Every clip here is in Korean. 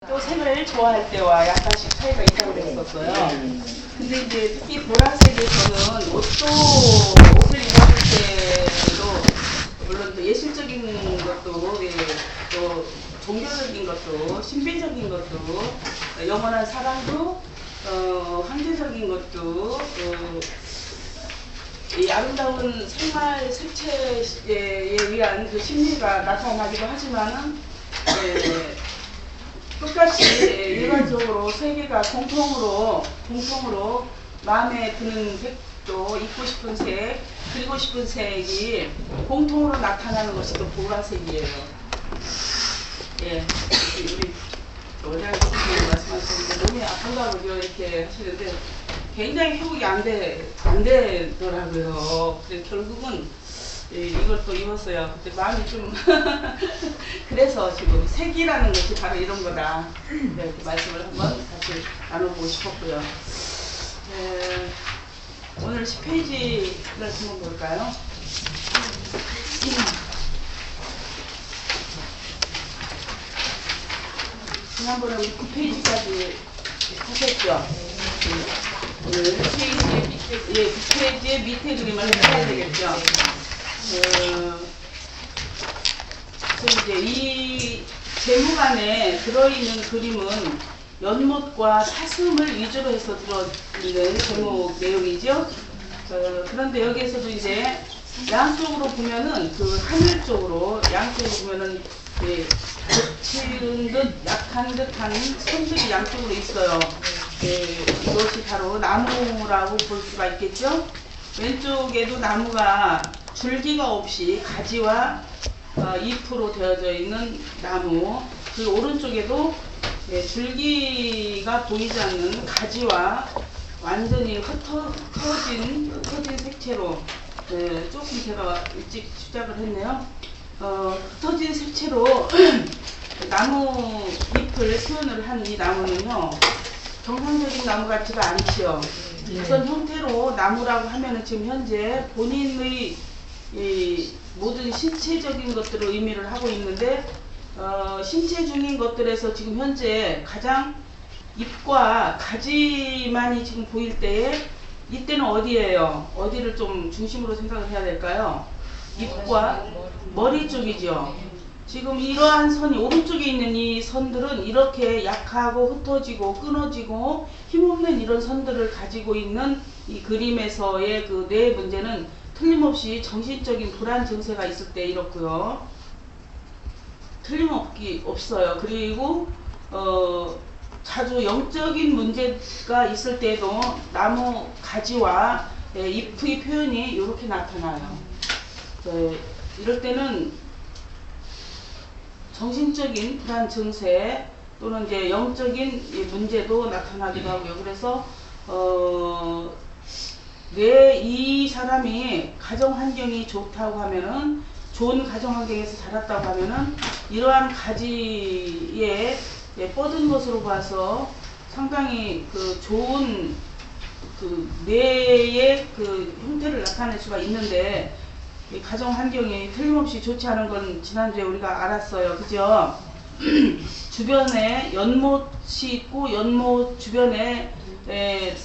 또 색을 좋아할 때와 약간씩 차이가 있다고 그랬었어요. 근데 이제 특히 보라색에서는 옷을 입었을 때도 물론 또 예술적인 것도 또 종교적인 것도 신비적인 것도 영원한 사랑도 황제적인 것도 이 아름다운 생활 색채에 위한 그 심리가 나타나기도 하지만은 똑같이 일반적으로 세 개가 공통으로 마음에 드는 색도 입고 싶은 색, 그리고 싶은 색이 공통으로 나타나는 것이 또 보라색이에요. 예, 우리 원장님 말씀하셨는데 너무 아픈가 보죠 이렇게 하시는데 굉장히 회복이 안 되더라고요. 그래서 결국은 이걸 또 입었어요. 그때 마음이 좀 그래서 지금 색이라는 것이 바로 이런 거다. 이렇게 말씀을 한번 다시 나눠보고 싶었고요. 오늘 10페이지를 한번 볼까요? 지난번에 우리 9페이지까지 하셨죠? 오늘 9페이지의 밑에 그림을 해야 되겠죠? 이제 이 제목 안에 들어있는 그림은 연못과 사슴을 위주로 해서 들어있는 제목 내용이죠. 그런데 여기에서도 이제 양쪽으로 보면은 그 하늘 쪽으로 양쪽으로 보면은 거친 듯 약한 듯한 선들이 양쪽으로 있어요. 이것이 바로 나무라고 볼 수가 있겠죠. 왼쪽에도 나무가 줄기가 없이 가지와 잎으로 되어져 있는 나무, 그 오른쪽에도 줄기가 보이지 않는 가지와 완전히 흩어진 색채로 조금 제가 일찍 시작을 했네요. 흩어진 색채로 나무 잎을 표현을 한 이 나무는요, 정상적인 나무 같지가 않지요. 우선 형태로 나무라고 하면은 지금 현재 본인의 이 모든 신체적인 것들을 의미를 하고 있는데 신체 중인 것들에서 지금 현재 가장 잎과 가지만이 지금 보일 때에 이때는 어디예요? 어디를 좀 중심으로 생각을 해야 될까요? 잎과 머리 쪽이죠. 지금 이러한 선이 오른쪽에 있는 이 선들은 이렇게 약하고 흩어지고 끊어지고 힘없는 이런 선들을 가지고 있는 이 그림에서의 그 뇌의 문제는 틀림없이 정신적인 불안 증세가 있을 때 이렇고요. 틀림없어요. 그리고 자주 영적인 문제가 있을 때도 나무 가지와 잎의 표현이 이렇게 나타나요. 이럴 때는 정신적인 불안 증세 또는 이제 영적인 문제도 나타나기도 하고요. 그래서 왜 이 사람이 가정 환경이 좋다고 하면은, 좋은 가정 환경에서 자랐다고 하면은 이러한 가지에 뻗은 것으로 봐서 상당히 그 좋은 그 뇌의 그 형태를 나타낼 수가 있는데, 이 가정 환경이 틀림없이 좋지 않은 건 지난주에 우리가 알았어요. 그죠? 주변에 연못이 있고 연못 주변에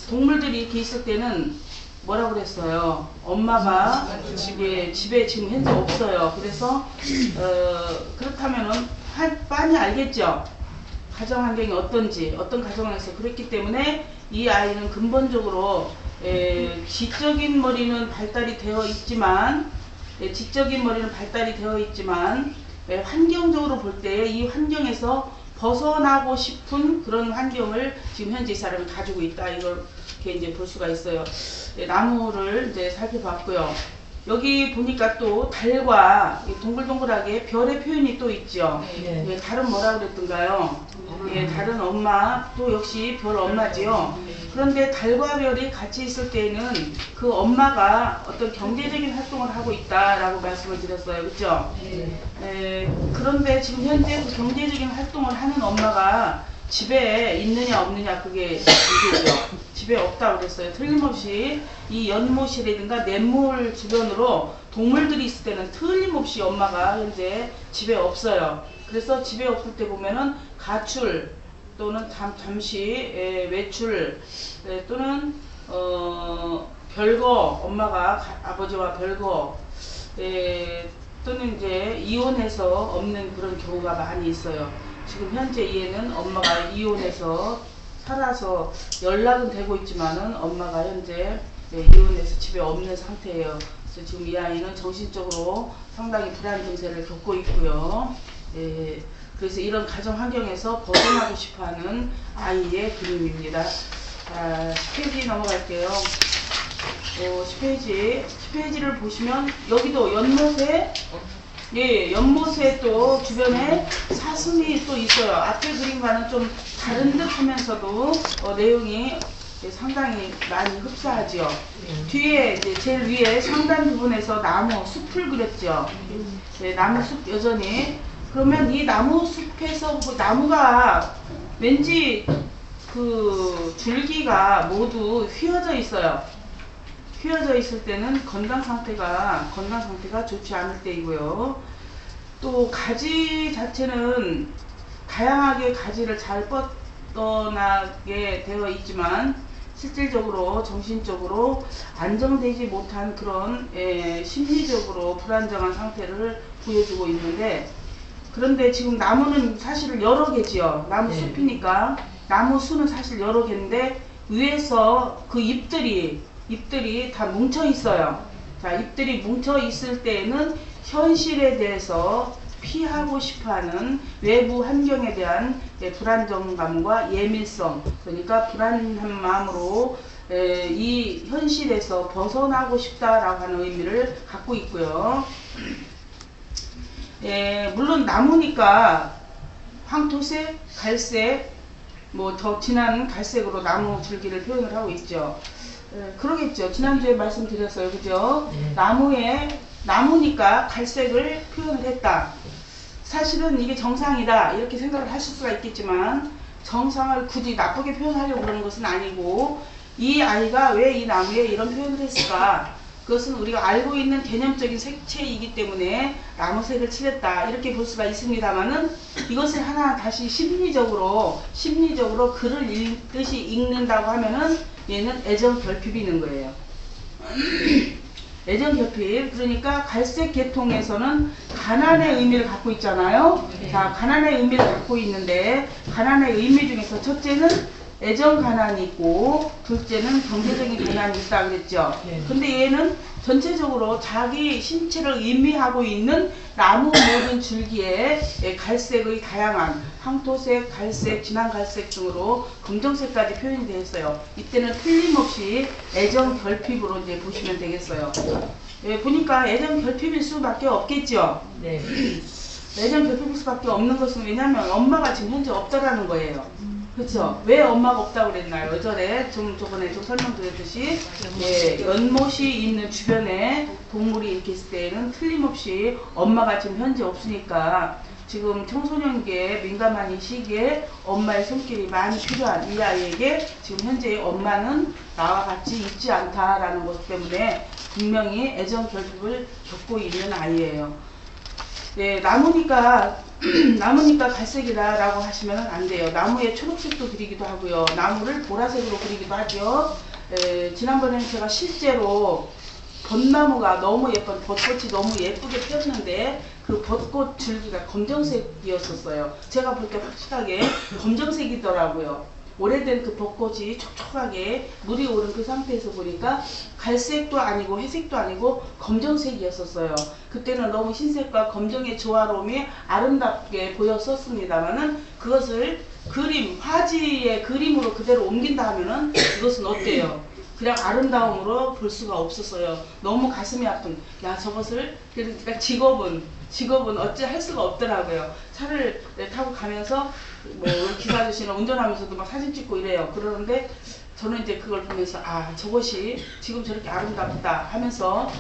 동물들이 이렇게 있을 때는 뭐라고 그랬어요? 엄마가 집에 지금 현재 없어요. 그래서 그렇다면은 빤히 알겠죠? 가정 환경이 어떤지, 어떤 가정에서 그랬기 때문에 이 아이는 근본적으로 지적인 머리는 발달이 되어 있지만 환경적으로 볼 때 이 환경에서 벗어나고 싶은 그런 환경을 지금 현재 이 사람이 가지고 있다. 이렇게 이제 볼 수가 있어요. 나무를 이제 살펴봤고요. 여기 보니까 또 달과 동글동글하게 별의 표현이 또 있죠. 달은 뭐라 그랬던가요? 달은 엄마, 또 역시 별 엄마지요. 그런데 달과 별이 같이 있을 때에는 그 엄마가 어떤 경제적인 활동을 하고 있다라고 말씀을 드렸어요. 그렇죠? 그런데 지금 현재 그 경제적인 활동을 하는 엄마가 집에 있느냐 없느냐 그게 문제죠. 집에 없다고 그랬어요. 틀림없이 이 연못이라든가 냇물 주변으로 동물들이 있을 때는 틀림없이 엄마가 현재 집에 없어요. 그래서 집에 없을 때 보면은 가출, 또는 잠시 외출 또는 별거 엄마가 아버지와 별거 또는 이제 이혼해서 없는 그런 경우가 많이 있어요. 지금 현재 얘는 엄마가 이혼해서 살아서 연락은 되고 있지만은 엄마가 현재 이혼해서 집에 없는 상태예요. 그래서 지금 이 아이는 정신적으로 상당히 불안 증세를 겪고 있고요. 그래서 이런 가정 환경에서 벗어나고 싶어하는 아이의 그림입니다. 자, 10페이지 넘어갈게요. 10페이지를 보시면 여기도 연못에 연못에 또 주변에 사슴이 또 있어요. 앞에 그림과는 좀 다른 듯 하면서도 내용이 상당히 많이 흡사하죠. 뒤에 이제 제일 위에 상단 부분에서 나무 숲을 그렸죠. 나무 숲 여전히. 그러면 이 나무 숲에서 나무가 왠지 그 줄기가 모두 휘어져 있어요. 휘어져 있을 때는 건강 상태가 좋지 않을 때이고요. 또 가지 자체는 다양하게 가지를 잘 뻗어나게 되어 있지만 실질적으로 정신적으로 안정되지 못한 그런 심리적으로 불안정한 상태를 보여주고 있는데, 그런데 지금 나무는 사실 여러 개지요. 나무 숲이니까 나무 수는 사실 여러 개인데 위에서 그 잎들이 다 뭉쳐 있어요. 자, 잎들이 뭉쳐 있을 때에는 현실에 대해서 피하고 싶어하는 외부 환경에 대한 불안정감과 예민성, 그러니까 불안한 마음으로 이 현실에서 벗어나고 싶다라고 하는 의미를 갖고 있고요. 물론 나무니까 황토색, 갈색, 뭐 더 진한 갈색으로 나무 줄기를 표현을 하고 있죠. 그러겠죠. 지난주에 말씀드렸어요. 그죠? 나무니까 갈색을 표현을 했다. 사실은 이게 정상이다 이렇게 생각을 하실 수가 있겠지만 정상을 굳이 나쁘게 표현하려고 그러는 것은 아니고, 이 아이가 왜 이 나무에 이런 표현을 했을까? 그것은 우리가 알고 있는 개념적인 색채이기 때문에 나무색을 칠했다 이렇게 볼 수가 있습니다만은, 이것을 하나 다시 심리적으로 글을 읽듯이 읽는다고 하면은 얘는 애정 결핍이 있는 거예요. 애정 결핍. 그러니까 갈색 계통에서는 가난의 의미를 갖고 있잖아요. 자, 가난의 의미를 갖고 있는데, 가난의 의미 중에서 첫째는 애정 가난이 있고 둘째는 경제적인 가난이 있다 그랬죠. 근데 얘는 전체적으로 자기 신체를 의미하고 있는 나무 모든 줄기에 갈색의 다양한 황토색, 갈색, 진한 갈색 등으로 검정색까지 표현이 되어 있어요. 이때는 틀림없이 애정 결핍으로 이제 보시면 되겠어요. 보니까 애정 결핍일 수밖에 없겠죠. 네. 애정 결핍일 수밖에 없는 것은 왜냐하면 엄마가 지금 현재 없다라는 거예요. 그렇죠. 왜 엄마가 없다고 그랬나요? 예전에 저번에 좀 설명드렸듯이 연못이 있는 주변에 동물이 이렇게 있을 때에는 틀림없이 엄마가 지금 현재 없으니까 지금 청소년기에 민감한 이 시기에 엄마의 손길이 많이 필요한 이 아이에게 지금 현재 엄마는 나와 같이 있지 않다라는 것 때문에 분명히 애정 결핍을 겪고 있는 아이예요. 나무니까 갈색이다라고 하시면 안 돼요. 나무에 초록색도 그리기도 하고요. 나무를 보라색으로 그리기도 하죠. 지난번에는 제가 실제로 벚나무가 너무 예쁜 벚꽃이 너무 예쁘게 피었는데 그 벚꽃 줄기가 검정색이었었어요. 제가 볼 때 확실하게 검정색이더라고요. 오래된 그 벚꽃이 촉촉하게 물이 오른 그 상태에서 보니까 갈색도 아니고 회색도 아니고 검정색이었었어요. 그때는 너무 흰색과 검정의 조화로움이 아름답게 보였었습니다만은 그것을 화지의 그림으로 그대로 옮긴다 하면은 이것은 어때요? 그냥 아름다움으로 볼 수가 없었어요. 너무 가슴이 아픈, 저것을, 그러니까 직업은 어찌 할 수가 없더라고요. 차를 타고 가면서 뭐 기사 아저씨는 운전하면서도 막 사진 찍고 이래요. 그러는데 저는 이제 그걸 보면서 저것이 지금 저렇게 아름답다 하면서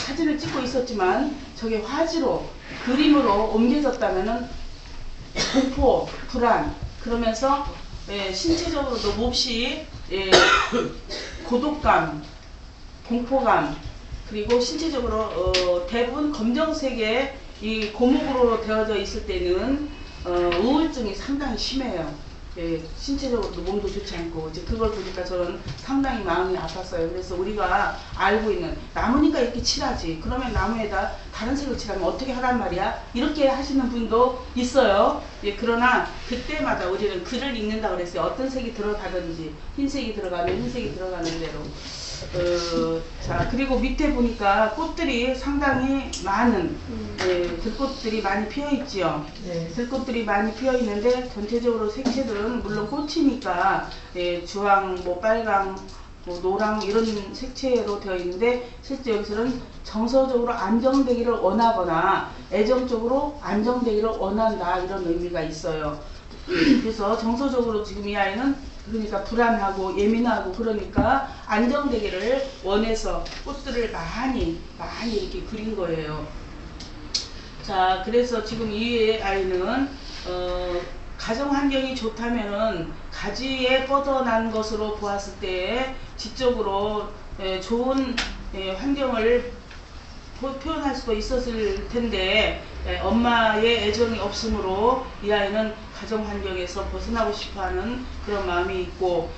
사진을 찍고 있었지만 저게 화지로 그림으로 옮겨졌다면은 공포, 불안, 그러면서 신체적으로도 몹시 고독감, 공포감, 그리고 신체적으로 대부분 검정색의 이 고목으로 되어져 있을 때는 우울증이 상당히 심해요. 신체적으로 몸도 좋지 않고 이제 그걸 보니까 저는 상당히 마음이 아팠어요. 그래서 우리가 알고 있는 나무니까 이렇게 칠하지. 그러면 나무에다 다른 색을 칠하면 어떻게 하란 말이야? 이렇게 하시는 분도 있어요. 그러나 그때마다 우리는 글을 읽는다 그랬어요. 어떤 색이 들어가든지 흰색이 들어가면 흰색이 들어가는 대로. 자, 그리고 밑에 보니까 꽃들이 상당히 많은 들꽃들이 많이 피어 있지요. 네. 들꽃들이 많이 피어 있는데 전체적으로 색채들은 물론 꽃이니까 주황, 뭐 빨강, 뭐 노랑 이런 색채로 되어 있는데 실제 여기서는 정서적으로 안정되기를 원하거나 애정적으로 안정되기를 원한다 이런 의미가 있어요. 그래서 정서적으로 지금 이 아이는 그러니까 불안하고 예민하고 그러니까 안정되기를 원해서 꽃들을 많이 이렇게 그린 거예요. 자, 그래서 지금 이 아이는 가정 환경이 좋다면은 가지에 뻗어난 것으로 보았을 때 지적으로 좋은 환경을 표현할 수도 있었을 텐데 엄마의 애정이 없으므로 이 아이는 가정 환경에서 벗어나고 싶어하는 그런 마음이 있고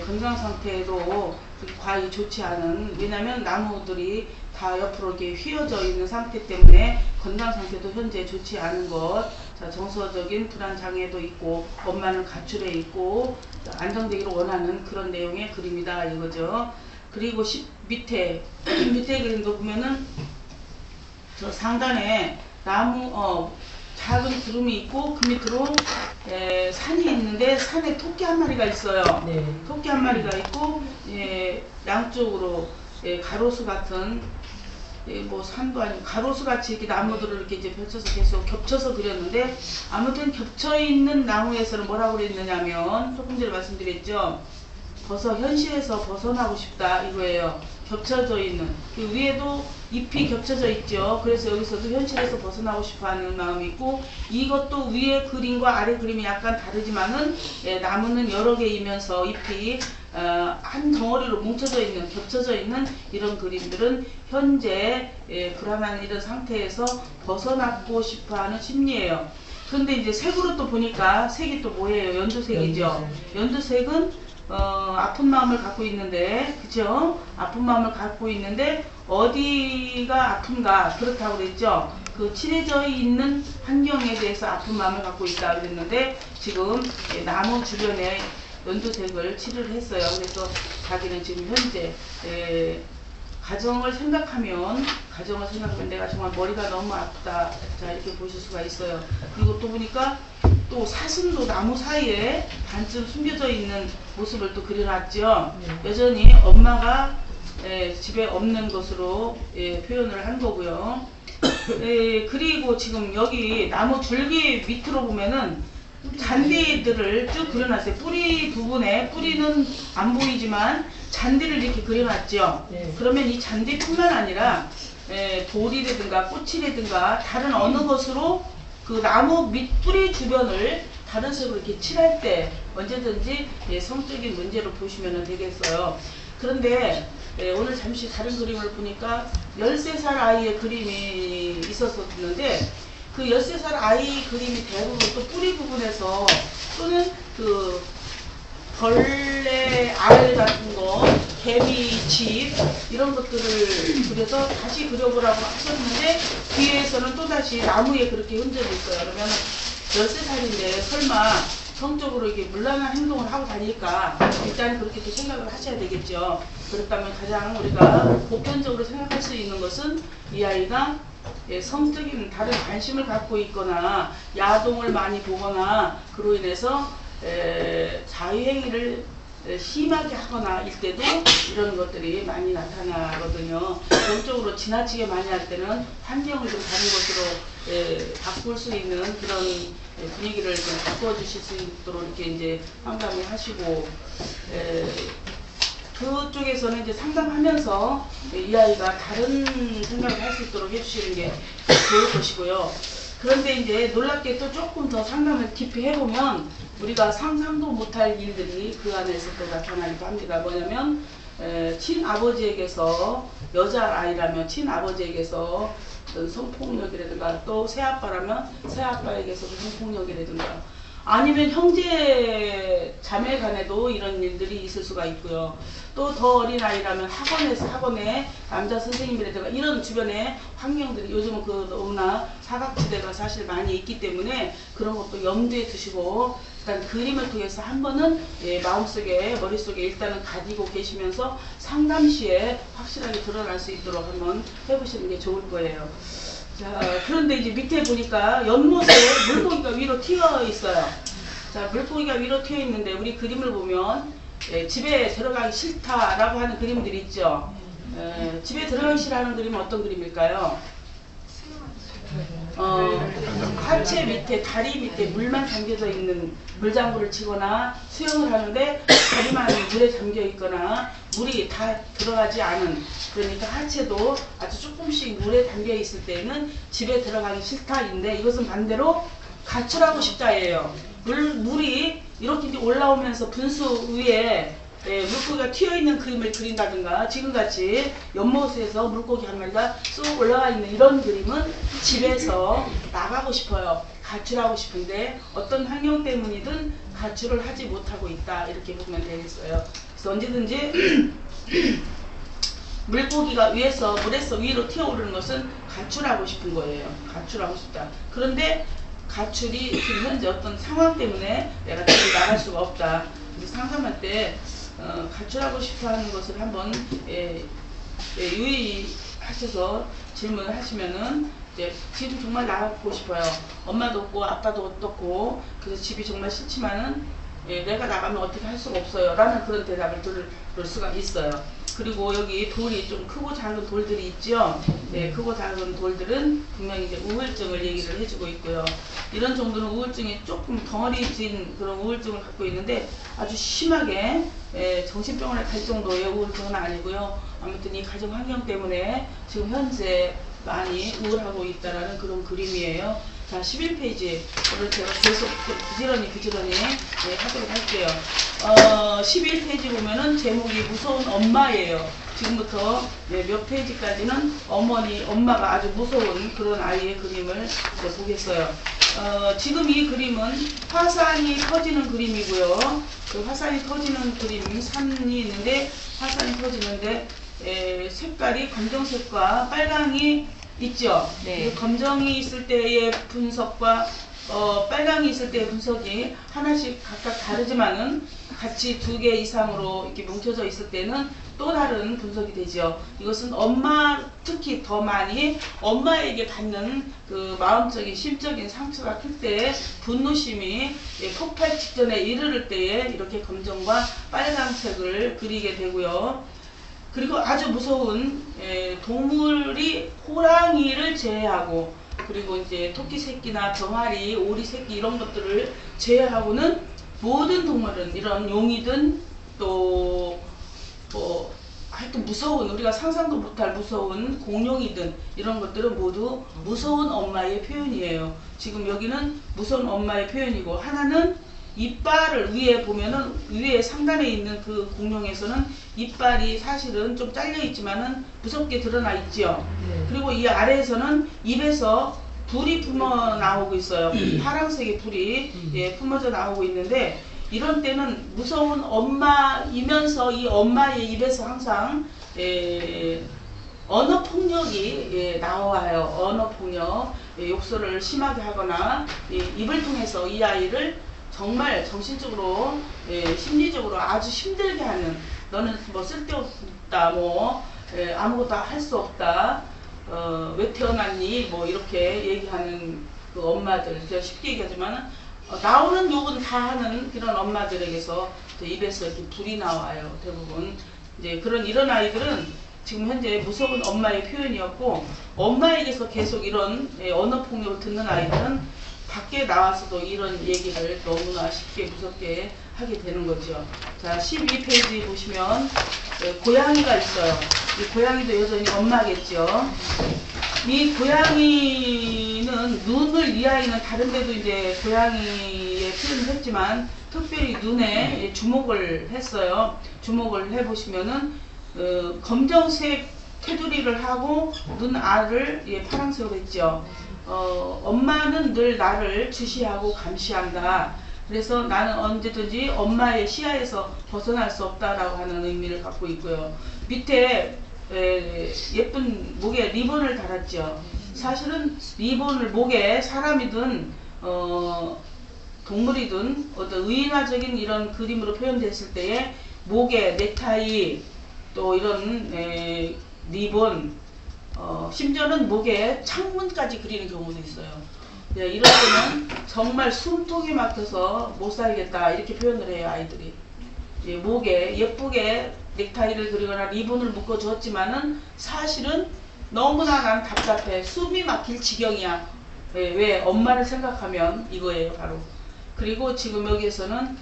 건강 상태도 과히 좋지 않은, 왜냐하면 나무들이 다 옆으로 이렇게 휘어져 있는 상태 때문에 건강 상태도 현재 좋지 않은 것. 자, 정서적인 불안 장애도 있고 엄마는 가출해 있고 안정되기를 원하는 그런 내용의 그림이다 이거죠. 그리고 밑에 그림도 보면은 저 상단에 나무 작은 구름이 있고 그 밑으로 산이 있는데 산에 토끼 한 마리가 있어요. 네. 토끼 한 마리가 있고 양쪽으로 가로수 같은 뭐 산도 아니고 가로수 같이 이렇게 나무들을 이렇게 이제 펼쳐서 계속 겹쳐서 그렸는데 아무튼 겹쳐 있는 나무에서는 뭐라고 그랬느냐면 조금 전에 말씀드렸죠. 현실에서 벗어나고 싶다 이거예요. 겹쳐져 있는 그 위에도 잎이 겹쳐져 있죠. 그래서 여기서도 현실에서 벗어나고 싶어하는 마음이 있고 이것도 위에 그림과 아래 그림이 약간 다르지만은 나무는 여러 개이면서 잎이 한 덩어리로 뭉쳐져 있는 겹쳐져 있는 이런 그림들은 현재 불안한 이런 상태에서 벗어나고 싶어하는 심리예요. 근데 이제 색으로 또 보니까 색이 또 뭐예요? 연두색이죠. 연두색은 아픈 마음을 갖고 있는데, 그죠? 아픈 마음을 갖고 있는데 어디가 아픈가 그렇다고 그랬죠. 그 칠해져 있는 환경에 대해서 아픈 마음을 갖고 있다 그랬는데 지금 나무 주변에 연두색을 칠을 했어요. 그래서 자기는 지금 현재 가정을 생각하면 내가 정말 머리가 너무 아프다. 자, 이렇게 보실 수가 있어요. 그리고 또 보니까 또 사슴도 나무 사이에 반쯤 숨겨져 있는 모습을 또 그려놨죠. 여전히 엄마가 집에 없는 것으로 표현을 한 거고요. 그리고 지금 여기 나무 줄기 밑으로 보면은 잔디들을 쭉 그려놨어요. 뿌리 부분에, 뿌리는 안 보이지만 잔디를 이렇게 그려놨죠. 그러면 이 잔디뿐만 아니라 돌이라든가 꽃이라든가 다른 어느 것으로 그 나무 밑 뿌리 주변을 다른 색으로 이렇게 칠할 때 언제든지 성적인 문제로 보시면 되겠어요. 그런데 오늘 잠시 다른 그림을 보니까 13살 아이의 그림이 있었는데 그 13살 아이 그림이 대부분 또 뿌리 부분에서 또는 그 벌레 알 같은 거, 개미 집 이런 것들을 그려서 다시 그려보라고 하셨는데 뒤에서는 또다시 나무에 그렇게 흔적이 있어요. 그러면 13살인데 설마 성적으로 이게 문란한 행동을 하고 다닐까? 일단 그렇게 또 생각을 하셔야 되겠죠. 그렇다면 가장 우리가 보편적으로 생각할 수 있는 것은 이 아이가 성적인 다른 관심을 갖고 있거나 야동을 많이 보거나 그로 인해서 자유행위를 심하게 하거나 일 때도 이런 것들이 많이 나타나거든요. 전적으로 지나치게 많이 할 때는 환경을 좀 다른 것으로 바꿀 수 있는 그런 분위기를 좀 바꿔주실 수 있도록 이렇게 이제 상담을 하시고 그쪽에서는 이제 상담하면서 이 아이가 다른 생각을 할 수 있도록 해주시는 게 좋을 것이고요. 그런데 이제 놀랍게 또 조금 더 상담을 깊이 해보면 우리가 상상도 못할 일들이 그 안에서 또 나타나기도 합니다. 뭐냐면 친아버지에게서 여자아이라면 친아버지에게서 성폭력이라든가 또 새아빠라면 새아빠에게서도 성폭력이라든가 아니면 형제 자매 간에도 이런 일들이 있을 수가 있고요. 또 더 어린 아이라면 학원에 남자 선생님이라든가 이런 주변에 환경들이 요즘은 그 너무나 사각지대가 사실 많이 있기 때문에 그런 것도 염두에 두시고 일단 그림을 통해서 한 번은 마음속에 머릿속에 일단은 가지고 계시면서 상담 시에 확실하게 드러날 수 있도록 한번 해보시는 게 좋을 거예요. 자, 그런데 이제 밑에 보니까 연못에 물고기가 위로 튀어 있어요. 자, 물고기가 위로 튀어 있는데 우리 그림을 보면 집에 들어가기 싫다라고 하는 그림들이 있죠. 집에 들어가기 싫어하는 그림은 어떤 그림일까요? 하체 밑에, 다리 밑에 물만 잠겨져 있는 물장구를 치거나 수영을 하는데 다리만 물에 잠겨 있거나 물이 다 들어가지 않은, 그러니까 하체도 아주 조금씩 물에 담겨 있을 때는 집에 들어가기 싫다인데, 이것은 반대로 가출하고 싶다예요. 물이 이렇게 올라오면서 분수 위에 물고기가 튀어있는 그림을 그린다든가, 지금같이 연못에서 물고기 한 마리가 쑥 올라가 있는 이런 그림은 집에서 나가고 싶어요. 가출하고 싶은데 어떤 환경 때문이든 가출을 하지 못하고 있다, 이렇게 보면 되겠어요. 그래서 언제든지 물고기가 물에서 위로 튀어오르는 것은 가출하고 싶은 거예요. 가출하고 싶다. 그런데 가출이 지금 현재 어떤 상황 때문에 내가 집을 나갈 수가 없다. 그래서 상담할 때 가출하고 싶어 하는 것을 한번 유의하셔서 질문을 하시면은, 지금 정말 나가고 싶어요. 엄마도 없고 아빠도 없고 그래서 집이 정말 싫지만은 내가 나가면 어떻게 할 수가 없어요 라는 그런 대답을 들을 수가 있어요. 그리고 여기 돌이 좀 크고 작은 돌들이 있죠. 크고 작은 돌들은 분명히 이제 우울증을 얘기를 해주고 있고요. 이런 정도는 우울증이 조금 덩어리진 그런 우울증을 갖고 있는데 아주 심하게 정신병원에 갈 정도의 우울증은 아니고요. 아무튼 이 가정 환경 때문에 지금 현재 많이 우울하고 있다라는 그런 그림이에요. 자, 11페이지. 오늘 제가 계속 부지런히 하도록 할게요. 11페이지 보면은 제목이 무서운 엄마예요. 지금부터 몇 페이지까지는 엄마가 아주 무서운 그런 아이의 그림을 보겠어요. 지금 이 그림은 화산이 터지는 그림이고요. 그 화산이 터지는 그림, 산이 있는데 화산이 터지는데 색깔이 검정색과 빨강이 있죠. 네. 검정이 있을 때의 분석과 빨강이 있을 때의 분석이 하나씩 각각 다르지만은 같이 2개 이상으로 이렇게 뭉쳐져 있을 때는 또 다른 분석이 되죠. 이것은 특히 더 많이 엄마에게 받는 그 마음적인 심적인 상처가 클 때 분노심이 폭발 직전에 이르를 때에 이렇게 검정과 빨간색을 그리게 되고요. 그리고 아주 무서운 동물이 호랑이를 제외하고, 그리고 이제 토끼 새끼나 병아리, 오리 새끼 이런 것들을 제외하고는 모든 동물은, 이런 용이든 또 하여튼 무서운, 우리가 상상도 못할 무서운 공룡이든 이런 것들은 모두 무서운 엄마의 표현이에요. 지금 여기는 무서운 엄마의 표현이고, 하나는 이빨을 위에 보면은 위에 상단에 있는 그 공룡에서는 이빨이 사실은 좀 잘려 있지만은 무섭게 드러나 있죠. 네. 그리고 이 아래에서는 입에서 불이 뿜어 나오고 있어요. 파란색의 불이 뿜어져 나오고 있는데, 이런 때는 무서운 엄마이면서 이 엄마의 입에서 항상 언어 폭력이 나와요. 언어 폭력, 욕설을 심하게 하거나 입을 통해서 이 아이를 정말 정신적으로, 심리적으로 아주 힘들게 하는, 너는 뭐 쓸데없다, 아무것도 할 수 없다, 왜 태어났니, 이렇게 얘기하는 그 엄마들, 제가 쉽게 얘기하지만 나오는 욕은 다 하는 그런 엄마들에게서 입에서 이렇게 불이 나와요. 대부분 이제 이런 아이들은 지금 현재 무서운 엄마의 표현이었고, 엄마에게서 계속 이런 언어 폭력을 듣는 아이들은 밖에 나와서도 이런 얘기를 너무나 쉽게 무섭게 하게 되는 거죠. 자, 12페이지 보시면 고양이가 있어요. 이 고양이도 여전히 엄마겠죠. 이 고양이는 눈을, 이 아이는 다른 데도 이제 고양이의 표현을 했지만 특별히 눈에 주목을 했어요. 주목을 해보시면은 검정색 테두리를 하고 눈알을 파란색으로 했죠. 엄마는 늘 나를 주시하고 감시한다. 그래서 나는 언제든지 엄마의 시야에서 벗어날 수 없다라고 하는 의미를 갖고 있고요. 밑에 예쁜 목에 리본을 달았죠. 사실은 리본을 목에 사람이든 동물이든 어떤 의인화적인 이런 그림으로 표현됐을 때에 목에 넥타이 또 이런 리본 심지어는 목에 창문까지 그리는 경우도 있어요. 이럴 때는 정말 숨통이 막혀서 못 살겠다 이렇게 표현을 해요, 아이들이. 목에 예쁘게 넥타이를 그리거나 리본을 묶어 주었지만은 사실은 너무나 난 답답해, 숨이 막힐 지경이야. 왜? 엄마를 생각하면 이거예요, 바로. 그리고 지금 여기에서는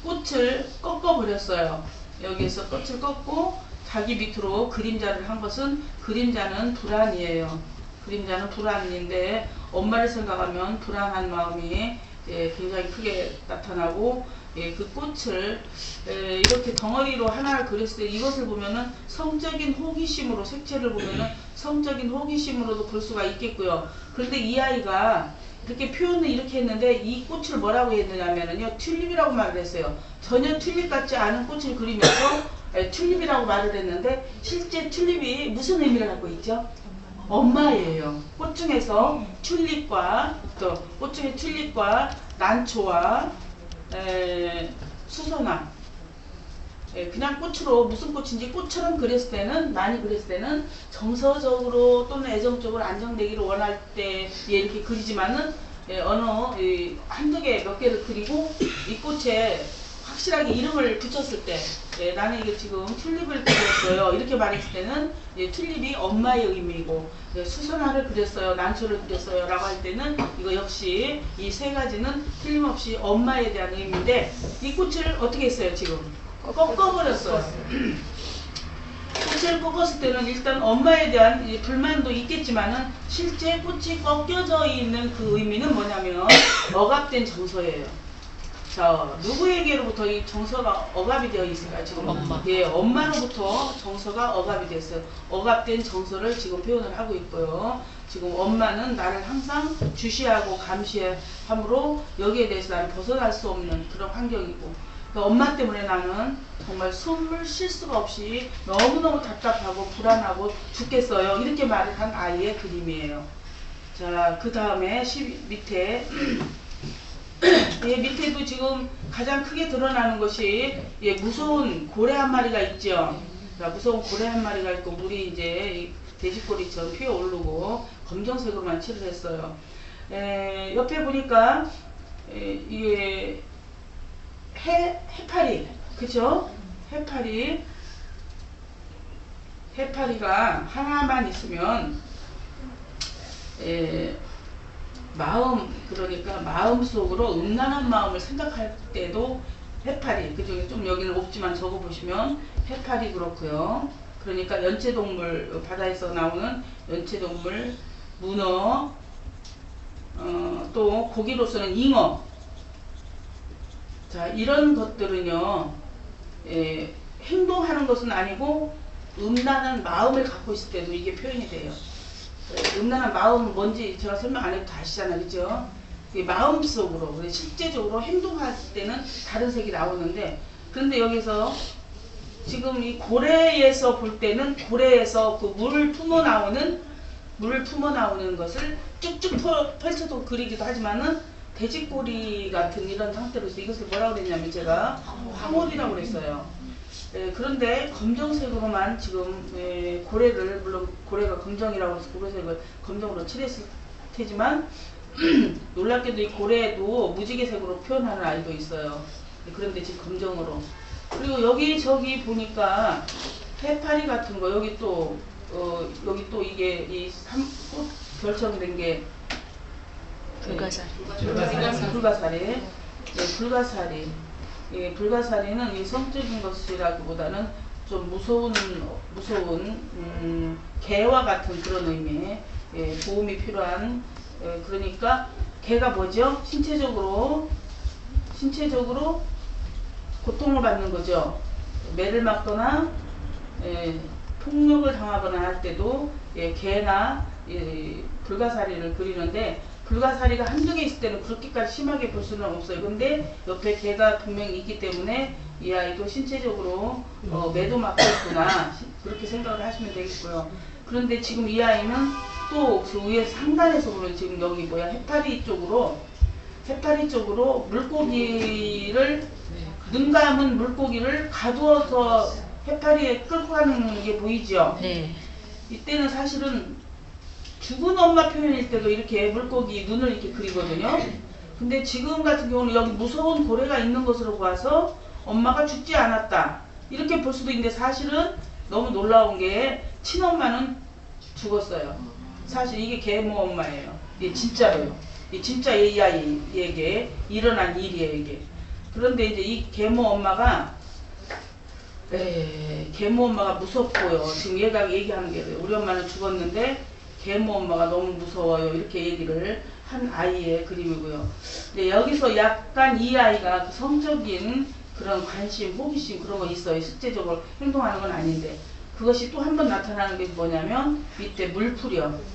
꽃을 꺾어 버렸어요. 여기에서 꽃을 꺾고 자기 밑으로 그림자를 한 것은, 그림자는 불안이에요. 그림자는 불안인데 엄마를 생각하면 불안한 마음이 굉장히 크게 나타나고, 그 꽃을 이렇게 덩어리로 하나를 그렸을 때 이것을 보면은 성적인 호기심으로, 색채를 보면은 성적인 호기심으로도 볼 수가 있겠고요. 그런데 이 아이가 이렇게 표현을 이렇게 했는데 이 꽃을 뭐라고 했느냐면요, 튤립이라고 말을 했어요. 전혀 튤립 같지 않은 꽃을 그리면서 튤립이라고 말을 했는데, 실제 튤립이 무슨 의미를 갖고 있죠? 엄마예요. 꽃 중에서 튤립과, 또 꽃 중에 튤립과 난초와 수선화, 그냥 꽃으로 무슨 꽃인지 꽃처럼 그렸을 때는, 많이 그렸을 때는 정서적으로 또는 애정적으로 안정되기를 원할 때 이렇게 그리지만은 어느 한두 개, 몇 개를 그리고 이 꽃에 확실하게 이름을 붙였을 때, 나는 이게 지금 튤립을 그렸어요 이렇게 말했을 때는 튤립이 엄마의 의미고, 수선화를 그렸어요, 난초를 그렸어요 라고 할 때는 이거 역시 이 세 가지는 틀림없이 엄마에 대한 의미인데, 이 꽃을 어떻게 했어요? 지금 꺾어버렸어요. 꽃을 꺾었을 때는 일단 엄마에 대한 불만도 있겠지만은 실제 꽃이 꺾여져 있는 그 의미는 뭐냐면 억압된 정서예요. 자, 누구에게로부터 이 정서가 억압이 되어 있을까요? 지금 엄마. 엄마로부터 정서가 억압이 됐어요. 억압된 정서를 지금 표현을 하고 있고요. 지금 엄마는 나를 항상 주시하고 감시함으로 여기에 대해서 나를 벗어날 수 없는 그런 환경이고, 그러니까 엄마 때문에 나는 정말 숨을 쉴 수가 없이 너무너무 답답하고 불안하고 죽겠어요. 이렇게 말을 한 아이의 그림이에요. 자, 그 다음에 밑에 밑에도 지금 가장 크게 드러나는 것이 무서운 고래 한 마리가 있죠. 자, 무서운 고래 한 마리가 있고, 물이 이제 돼지꼬리처럼 피어오르고 검정색으로만 칠을 했어요. 옆에 보니까 이게 해파리, 그죠? 해파리가 하나만 있으면 그러니까 마음속으로 음란한 마음을 생각할 때도 해파리, 그중에 좀 여기는 없지만 적어보시면 해파리 그렇고요. 그러니까 연체동물, 바다에서 나오는 연체동물, 문어, 또 고기로서는 잉어. 자, 이런 것들은요, 행동하는 것은 아니고 음란한 마음을 갖고 있을 때도 이게 표현이 돼요. 음란한 마음은 뭔지 제가 설명 안 해도 다 아시잖아요, 그죠? 마음속으로, 실제적으로 행동할 때는 다른 색이 나오는데, 그런데 여기서 지금 이 고래에서 볼 때는 고래에서 그 물을 품어 나오는 것을 쭉쭉 펼쳐도 그리기도 하지만은 돼지꼬리 같은 이런 상태로 해서 이것을 뭐라고 그랬냐면 제가 황홀이라고 그랬어요. 그런데 검정색으로만 지금 고래를, 물론 고래가 검정이라고 해서 고래색을 검정으로 칠했을 테지만 놀랍게도 이 고래도 무지개색으로 표현하는 아이도 있어요. 그런데 지금 검정으로. 그리고 여기저기 보니까 해파리 같은 거, 여기 또 이게 이 꽃 결정이 된 게 불가사리. 불가사리. 불가사리. 불가사리는 이 성적인 것이라기보다는 좀 무서운 개와 같은 그런 의미, 도움이 필요한, 그러니까 개가 뭐죠? 신체적으로 고통을 받는 거죠. 매를 맞거나 폭력을 당하거나 할 때도 개나 불가사리를 그리는데, 불가사리가 한두 개 있을 때는 그렇게까지 심하게 볼 수는 없어요. 근데 옆에 개가 분명히 있기 때문에 이 아이도 신체적으로 매도 맞고 있구나 그렇게 생각을 하시면 되겠고요. 그런데 지금 이 아이는 또 그 위에 상단에서 보면 지금 여기 뭐야 해파리 쪽으로 물고기를 눈 감은 물고기를 가두어서 해파리에 끌고 가는 게 보이죠? 네. 이때는 사실은 죽은 엄마 표현일 때도 이렇게 물고기 눈을 이렇게 그리거든요. 근데 지금 같은 경우는 여기 무서운 고래가 있는 것으로 봐서 엄마가 죽지 않았다 이렇게 볼 수도 있는데 사실은 너무 놀라운 게 친엄마는 죽었어요. 사실 이게 계모 엄마예요. 이게 진짜로요. 이게 진짜 이 아이에게 일어난 일이에요 이게. 그런데 이제 이 계모 엄마가 계모 엄마가 무섭고요. 지금 얘가 얘기하는 게 우리 엄마는 죽었는데 계모 엄마가 너무 무서워요. 이렇게 얘기를 한 아이의 그림이고요. 근데 여기서 약간 이 아이가 그 성적인 그런 관심, 호기심 그런 거 있어요. 실제적으로 행동하는 건 아닌데 그것이 또 한 번 나타나는 게 뭐냐면 밑에 물풀이요.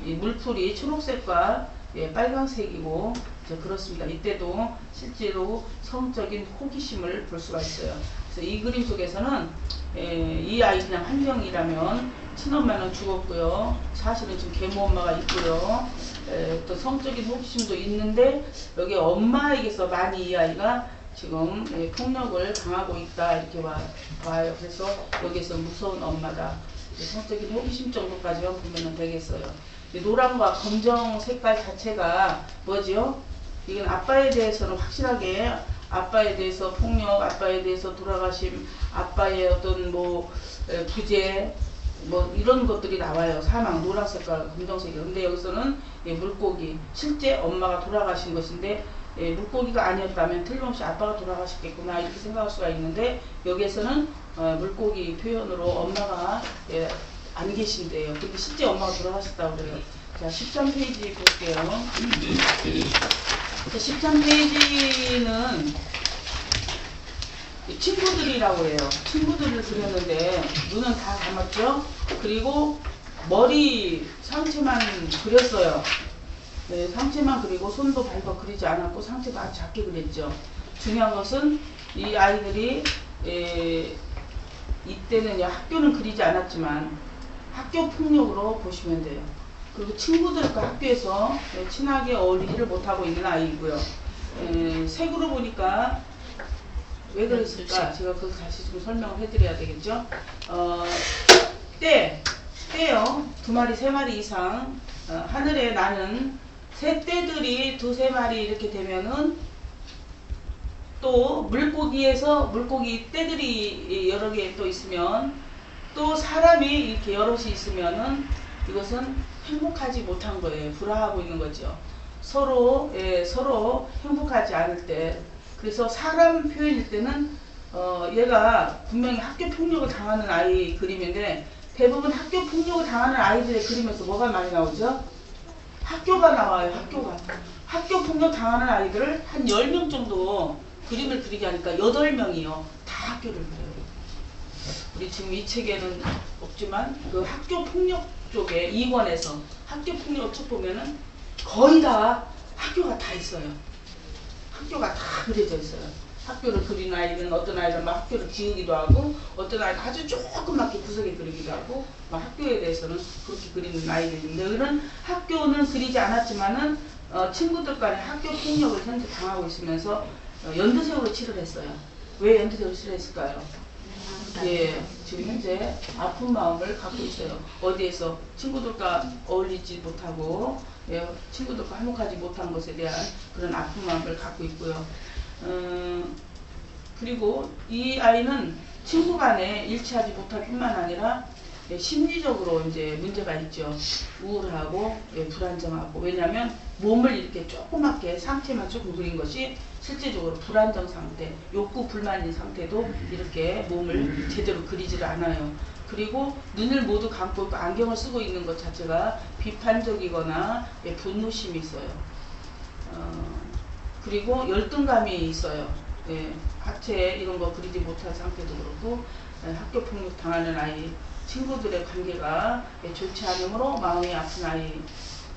이 물풀이 초록색과 빨간색이고 그렇습니다. 이때도 실제로 성적인 호기심을 볼 수가 있어요. 그래서 이 그림 속에서는 이 아이 그냥 한 명이라면 친엄마는 죽었고요. 사실은 지금 계모 엄마가 있고요. 또 성적인 호기심도 있는데 여기 엄마에게서 많이 이 아이가 지금 폭력을 당하고 있다 이렇게 와요. 그래서 여기서 무서운 엄마다. 성적인 호기심 정도까지만 보면 되겠어요. 노란과 검정 색깔 자체가 뭐지요? 이건 아빠에 대해서는 확실하게 아빠에 대해서 폭력, 아빠에 대해서 돌아가심, 아빠의 어떤 뭐 부재 뭐 이런 것들이 나와요. 사망, 노란색과 검정색이. 근데 여기서는 물고기, 실제 엄마가 돌아가신 것인데 물고기가 아니었다면 틀림없이 아빠가 돌아가셨겠구나 이렇게 생각할 수가 있는데 여기에서는 물고기 표현으로 엄마가 안 계신데요. 근데 실제 엄마가 돌아가셨다고 그래요. 자, 13페이지 볼게요. 자, 13페이지는 친구들이라고 해요. 친구들을 그렸는데 눈은 다 감았죠. 그리고 머리 상체만 그렸어요. 네, 상체만 그리고 손도 발도 그리지 않았고 상체도 아주 작게 그렸죠. 중요한 것은 이 아이들이 이때는 학교는 그리지 않았지만 학교 폭력으로 보시면 돼요. 그리고 친구들과 학교에서 친하게 어울리지를 못하고 있는 아이이고요. 색으로 보니까 왜 그랬을까? 제가 그거 다시 좀 설명을 해드려야 되겠죠. 떼요. 2마리, 3마리 이상 하늘에 나는 새 떼들이 2-3마리 이렇게 되면은 또 물고기 떼들이 여러 개 또 있으면 또 사람이 이렇게 여럿이 있으면은 이것은 행복하지 못한 거예요. 불화하고 있는 거죠. 서로 행복하지 않을 때. 그래서 사람 표현일 때는 얘가 분명히 학교 폭력을 당하는 아이 그림인데 대부분 학교 폭력을 당하는 아이들의 그림에서 뭐가 많이 나오죠? 학교가 나와요. 학교 폭력 당하는 아이들을 한 10명 정도 그림을 그리게 하니까 8명이요. 다 학교를 그려요. 우리 지금 이 책에는 없지만 그 학교 폭력 쪽에 2권에서 학교 폭력 쪽 보면은 거의 다 학교가 다 있어요. 학교가 다 그려져 있어요. 학교를 그리는 아이들은 어떤 아이들은 막 학교를 지우기도 하고 어떤 아이들은 아주 조그맣게 구석에 그리기도 하고 막 학교에 대해서는 그렇게 그리는 아이들인데 그런 학교는 그리지 않았지만은 친구들 간에 학교 폭력을 현재 당하고 있으면서 연두색으로 칠을 했어요. 왜 연두색으로 칠했을까요? 지금 현재 아픈 마음을 갖고 있어요. 어디에서 친구들과 어울리지 못하고 친구들과 화목하지 못한 것에 대한 그런 아픈 마음을 갖고 있고요. 그리고 이 아이는 친구 간에 일치하지 못할 뿐만 아니라 심리적으로 이제 문제가 있죠. 우울하고 불안정하고. 왜냐하면 몸을 이렇게 조그맣게 상체만 조금 그린 것이 실제적으로 불안정 상태, 욕구 불만인 상태도 이렇게 몸을 제대로 그리지를 않아요. 그리고 눈을 모두 감고 있고 안경을 쓰고 있는 것 자체가 비판적이거나 분노심이 있어요. 그리고 열등감이 있어요. 하체 이런 거 그리지 못한 상태도 그렇고 학교 폭력 당하는 아이, 친구들의 관계가 좋지 않으므로 마음이 아픈 아이.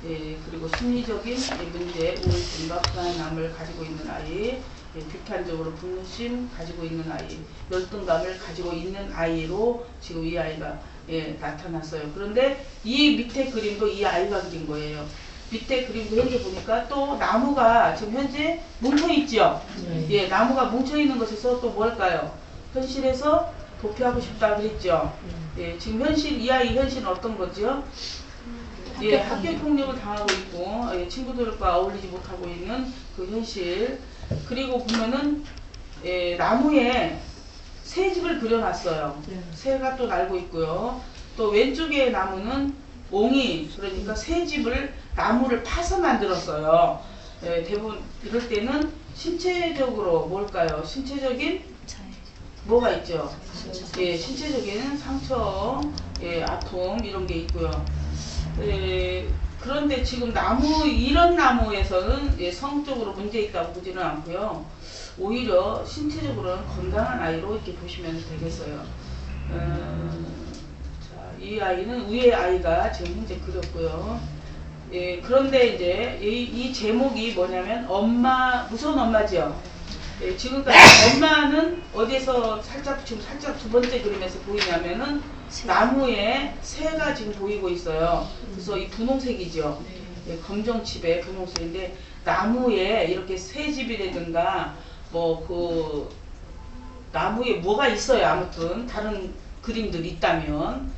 그리고 심리적인 문제, 우울증과 불안함을 가지고 있는 아이, 비판적으로 분노심 가지고 있는 아이, 열등감을 가지고 있는 아이로 지금 이 아이가 나타났어요. 그런데 이 밑에 그림도 이 아이가 그린 거예요. 밑에 그림도 현재 보니까 또 나무가 지금 현재 뭉쳐있죠. 나무가 뭉쳐있는 것에서 또 뭘까요? 현실에서 도피하고 싶다 그랬죠. 지금 현실, 이 아이 현실은 어떤 거죠? 학교 폭력을 당하고 있고, 친구들과 어울리지 못하고 있는 그 현실. 그리고 보면은, 나무에 새집을 그려놨어요. 새가 또 날고 있고요. 또 왼쪽에 나무는 옹이, 그러니까 새집을, 나무를 파서 만들었어요. 대부분 이럴 때는 신체적으로 뭘까요? 신체적인 뭐가 있죠? 신체적인 상처, 아픔 이런 게 있고요. 그런데 지금 이런 나무에서는 성적으로 문제 있다고 보지는 않고요. 오히려 신체적으로는 건강한 아이로 이렇게 보시면 되겠어요. 자, 이 아이는 위에 아이가 지금 현재 그렸고요. 그런데 이제 이 제목이 뭐냐면 무서운 엄마죠. 지금까지 엄마는 어디에서 지금 살짝 두 번째 그림에서 보이냐면은 나무에 새가 지금 보이고 있어요. 그래서 이 분홍색이죠. 검정칩의 분홍색인데 나무에 이렇게 새집이라든가 나무에 뭐가 있어요. 아무튼 다른 그림들이 있다면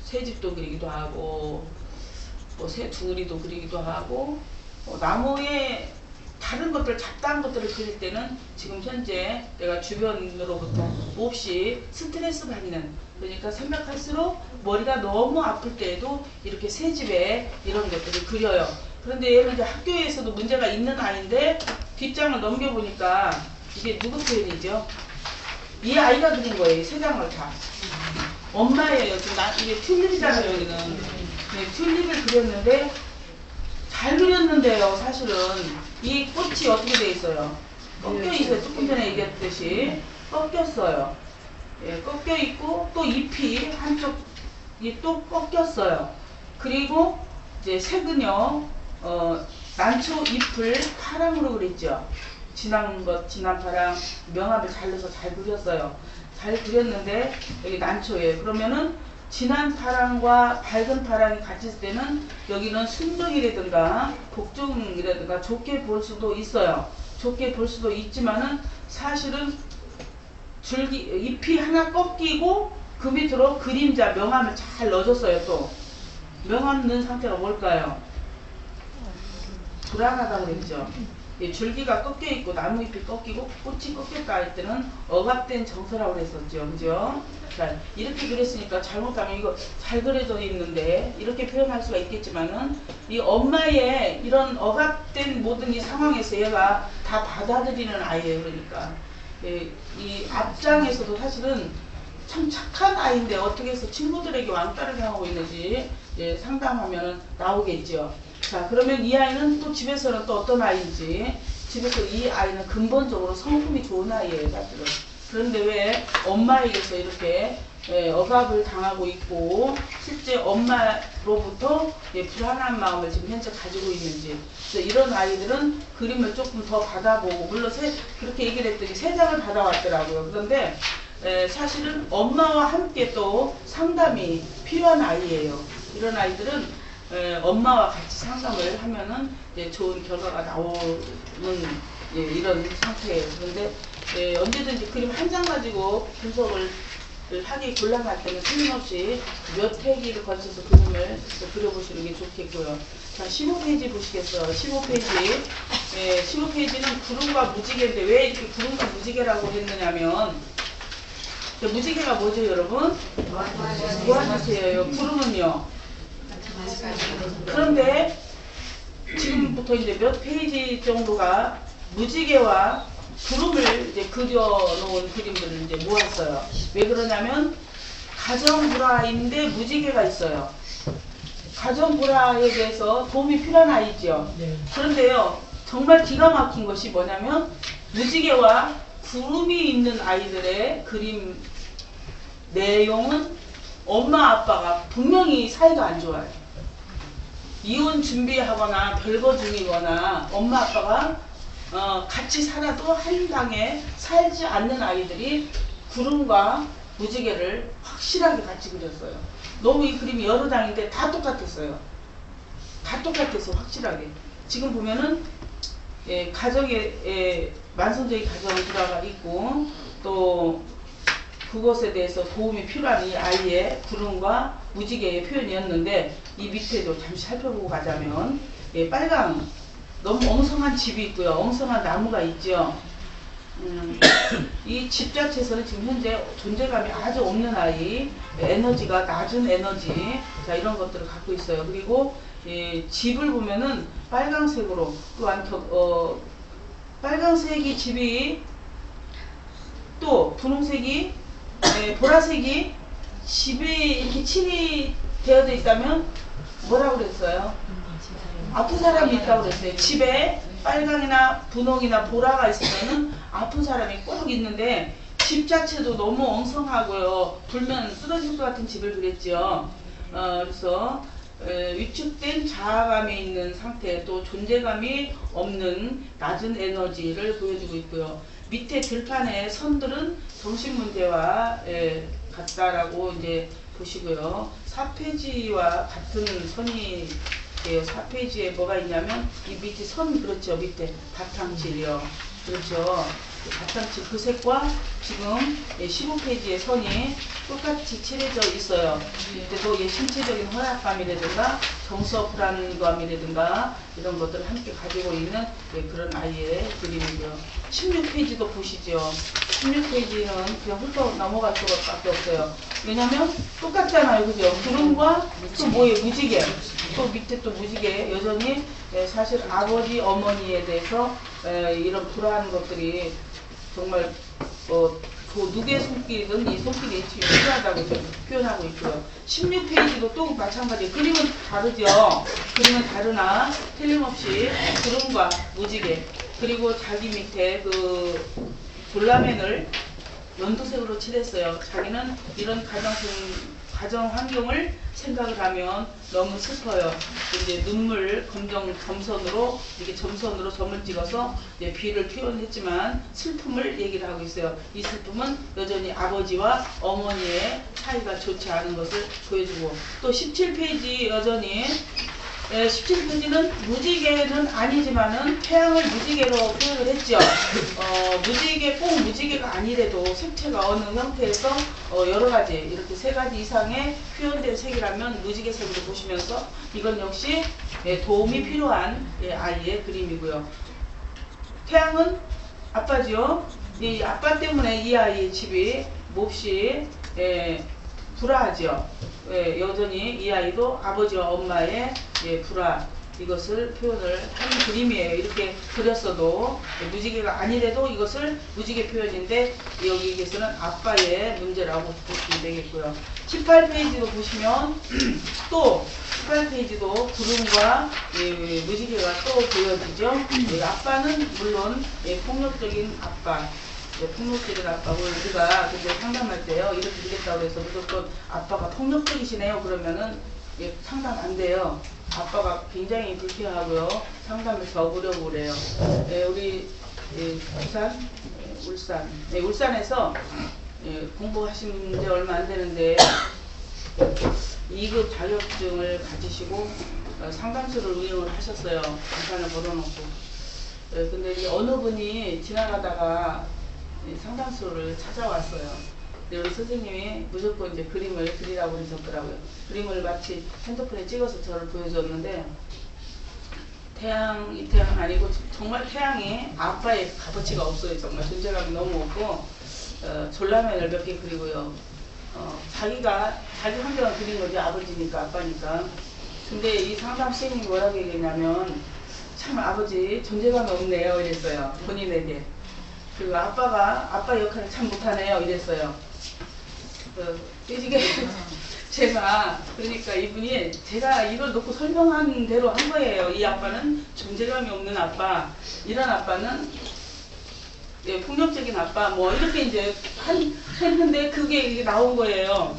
새집도 그리기도 하고 새 둥그리도 그리기도 하고 나무에 다른 것들, 잡다한 것들을 그릴 때는 지금 현재 내가 주변으로부터 몹시 스트레스 받는, 그러니까 생각할수록 머리가 너무 아플 때에도 이렇게 새집에 이런 것들을 그려요. 그런데 얘는 이제 학교에서도 문제가 있는 아이인데 뒷장을 넘겨보니까 이게 누구 표현이죠? 이 아이가 그린 거예요. 세 장을 다. 엄마예요. 지금 이게 튤립이잖아요. 여기는. 튤립을 그렸는데 잘 그렸는데요. 사실은 이 꽃이 어떻게 돼 있어요? 꺾여 있어요. 조금 전에 얘기했듯이 꺾였어요. 꺾여 있고 또 잎이 한쪽이 또 꺾였어요. 그리고 이제 색은요, 난초 잎을 파랑으로 그렸죠. 진한 파랑, 명암을 잘 넣어서 잘 그렸어요. 잘 그렸는데 여기 난초예요. 그러면은 진한 파랑과 밝은 파랑이 같이 있을 때는 여기는 순종이라든가 복종이라든가 좋게 볼 수도 있어요. 좋게 볼 수도 있지만은 사실은 잎이 하나 꺾이고 그 밑으로 그림자 명암을 잘 넣어줬어요. 또 명암 넣은 상태가 뭘까요? 불안하다고 그랬죠. 줄기가 꺾여 있고 나무잎이 꺾이고 꽃이 꺾였다 할 때는 억압된 정서라고 그랬었죠. 그죠? 자, 이렇게 그렸으니까 잘못하면 이거 잘 그려져 있는데 이렇게 표현할 수가 있겠지만은 이 엄마의 이런 억압된 모든 이 상황에서 얘가 다 받아들이는 아이예요. 그러니까 이 앞장에서도 사실은 참 착한 아이인데 어떻게 해서 친구들에게 왕따를 당하고 있는지 상담하면 나오겠죠. 자, 그러면 이 아이는 또 집에서는 또 어떤 아이인지, 집에서 이 아이는 근본적으로 성품이 좋은 아이예요, 사실은. 그런데 왜 엄마에게서 이렇게 억압을 당하고 있고 실제 엄마로부터 불안한 마음을 지금 현재 가지고 있는지. 그래서 이런 아이들은 그림을 조금 더 받아보고, 물론 그렇게 얘기를 했더니 3장을 받아왔더라고요. 그런데 사실은 엄마와 함께 또 상담이 필요한 아이예요. 이런 아이들은 엄마와 같이 상담을 하면은 좋은 결과가 나오는 이런 상태예요. 그런데 언제든지 그림 한 장 가지고 분석을 하기 곤란할 때는 틀림없이 몇 페이지를 거쳐서 그림을 그려보시는 게 좋겠고요. 자, 15페이지 보시겠어요? 15페이지. 15페이지는 구름과 무지개인데 왜 이렇게 구름과 무지개라고 했느냐면 무지개가 뭐죠, 여러분? 무한지세예요. 구름은요. 그런데 지금부터 이제 몇 페이지 정도가 무지개와 구름을 이제 그려놓은 그림들을 이제 모았어요. 왜 그러냐면 가정불화인데 무지개가 있어요. 가정불화에 대해서 도움이 필요한 아이죠. 그런데요, 정말 기가 막힌 것이 뭐냐면 무지개와 구름이 있는 아이들의 그림 내용은 엄마 아빠가 분명히 사이가 안 좋아요. 이혼 준비하거나 별거 중이거나 엄마 아빠가 같이 살아도 한 방에 살지 않는 아이들이 구름과 무지개를 확실하게 같이 그렸어요. 너무 이 그림이 여러 장인데 다 똑같았어요. 다 똑같았어 확실하게. 지금 보면은 가정에 만성적인 가정이 들어가 있고 또 그것에 대해서 도움이 필요한 이 아이의 구름과 무지개의 표현이었는데 이 밑에도 잠시 살펴보고 가자면 빨강 너무 엉성한 집이 있고요. 엉성한 나무가 있죠. 이 집 자체에서는 지금 현재 존재감이 아주 없는 아이, 에너지가 낮은 에너지, 자 이런 것들을 갖고 있어요. 그리고 집을 보면은 빨강색으로 또한 빨강색이 집이 또 분홍색이 보라색이 집이 이렇게 칠이 되어져 있다면 뭐라고 그랬어요? 아픈 사람이 있다고 그랬어요. 집에 빨강이나 분홍이나 보라가 있으면은 아픈 사람이 꼭 있는데 집 자체도 너무 엉성하고요. 불면 쓰러질 것 같은 집을 그랬죠. 그래서 위축된 자아감이 있는 상태, 또 존재감이 없는 낮은 에너지를 보여주고 있고요. 밑에 들판의 선들은 정신문제와 같다라고 이제 보시고요. 4페이지와 같은 선이 4페이지에 뭐가 있냐면 이 밑에 선 그렇죠. 밑에 바탕질이요. 그렇죠. 바탕질 그 색과 지금 15페이지의 선이 똑같이 칠해져 있어요. 이때도 신체적인 허약감이라든가 정서 불안감이라든가 이런 것들을 함께 가지고 있는 그런 아이의 그림이고요. 16페이지도 보시죠. 16페이지는 그냥 훑어 넘어갈 수밖에 없어요. 왜냐면 똑같잖아요. 그죠? 구름과 또 뭐예요? 무지개. 또 밑에 또 무지개. 여전히 사실 아버지, 어머니에 대해서 이런 불안한 것들이 정말 누구의 손길이든 이 손길이 필요하다고 표현하고 있고요. 16페이지도 또 마찬가지. 그림은 다르죠. 그림은 다르나 틀림없이 구름과 무지개 그리고 자기 밑에 그 졸라맨을 연두색으로 칠했어요. 자기는 이런 가정 환경을 생각을 하면 너무 슬퍼요. 이제 눈물 점선으로 이렇게 점선으로 점을 찍어서 이제 비를 표현했지만 슬픔을 얘기를 하고 있어요. 이 슬픔은 여전히 아버지와 어머니의 사이가 좋지 않은 것을 보여주고 또 17페이지 여전히 17페이지는 무지개는 아니지만은 태양을 무지개로 표현을 했죠. 무지개 꼭 무지개가 아니래도 색채가 어느 형태에서 여러 가지 이렇게 세 가지 이상의 표현된 색이라면 무지개 색으로 보시면서 이건 역시 도움이 필요한 아이의 그림이고요. 태양은 아빠죠. 이 아빠 때문에 이 아이의 집이 몹시 불화하죠. 여전히 이 아이도 아버지와 엄마의 불화 이것을 표현을 한 그림이에요. 이렇게 그렸어도 무지개가 아니래도 이것을 무지개 표현인데 여기에서는 아빠의 문제라고 보시면 되겠고요. 18페이지도 보시면 또 18페이지도 구름과 무지개가 또 보여지죠. 아빠는 물론 폭력적인 아빠 폭력적인 아빠고 우리가 근데 상담할 때요 이렇게 되겠다고 해서 무조건 아빠가 폭력적이시네요 그러면은 상담 안 돼요. 아빠가 굉장히 불쾌하고요 상담을 적으려고 그래요. 우리 울산에서 공부하신 지 얼마 안 되는데 2급 자격증을 가지시고 상담소를 운영을 하셨어요. 간판을 걸어놓고. 근데 이 어느 분이 지나가다가 상담소를 찾아왔어요. 근데 우리 선생님이 무조건 이제 그림을 그리라고 하셨더라고요. 그림을 마치 핸드폰에 찍어서 저를 보여줬는데 이 태양 아니고 정말 태양이 아빠의 값어치가 없어요. 정말 존재감이 너무 없고 졸라맨을 몇 개 그리고요. 자기 환경을 그린 거지 아버지니까 아빠니까. 근데 이 상담 선생님이 뭐라고 얘기했냐면 참 아버지 존재감이 없네요 이랬어요. 본인에게. 그리고 아빠 역할을 참 못하네요 이랬어요. 이게 제가 그러니까 이분이 제가 이걸 놓고 설명한 대로 한 거예요. 이 아빠는 존재감이 없는 아빠, 이런 아빠는 폭력적인 아빠 뭐 이렇게 이제 했는데 그게 나온 거예요.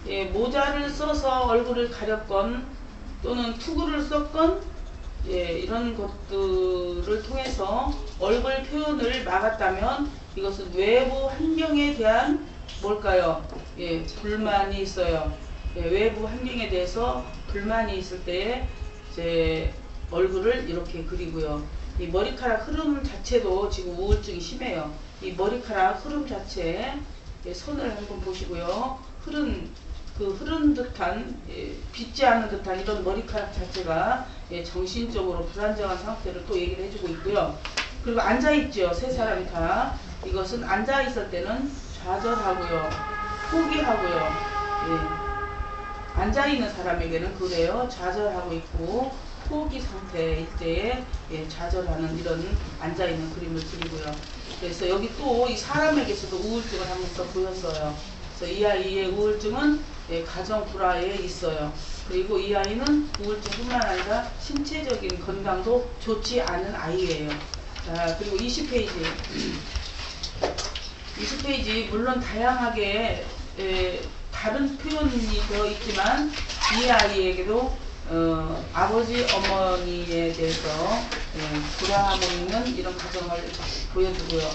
예, 모자를 써서 얼굴을 가렸건 또는 투구를 썼건 예, 이런 것들을 통해서 얼굴 표현을 막았다면 이것은 외부 환경에 대한 뭘까요? 예, 불만이 있어요. 예, 외부 환경에 대해서 불만이 있을 때에 이제 얼굴을 이렇게 그리고요. 이 머리카락 흐름 자체도 지금 우울증이 심해요. 이 머리카락 흐름 자체 예, 손을 한번 보시고요. 흐른 듯한 예, 빗지 않는 듯한 이런 머리카락 자체가 예, 정신적으로 불안정한 상태를 또 얘기를 해주고 있고요. 그리고 앉아있죠. 세 사람이 다. 이것은 앉아있을 때는 좌절하고요. 포기하고요. 예, 앉아있는 사람에게는 그래요. 좌절하고 있고 포기 상태일 때에 예, 좌절하는 이런 앉아있는 그림을 그리고요. 그래서 여기 또 이 사람에게서도 우울증을 한번 더 보였어요. 그래서 이 아이의 우울증은 예, 가정 불화에 있어요. 그리고 이 아이는 우울증뿐만 아니라 신체적인 건강도 좋지 않은 아이예요. 자, 그리고 20페이지. 20페이지 물론 다양하게 다른 표현이 되어 있지만 이 아이에게도 아버지 어머니에 대해서 불화하고 있는 이런 가정을 보여주고요.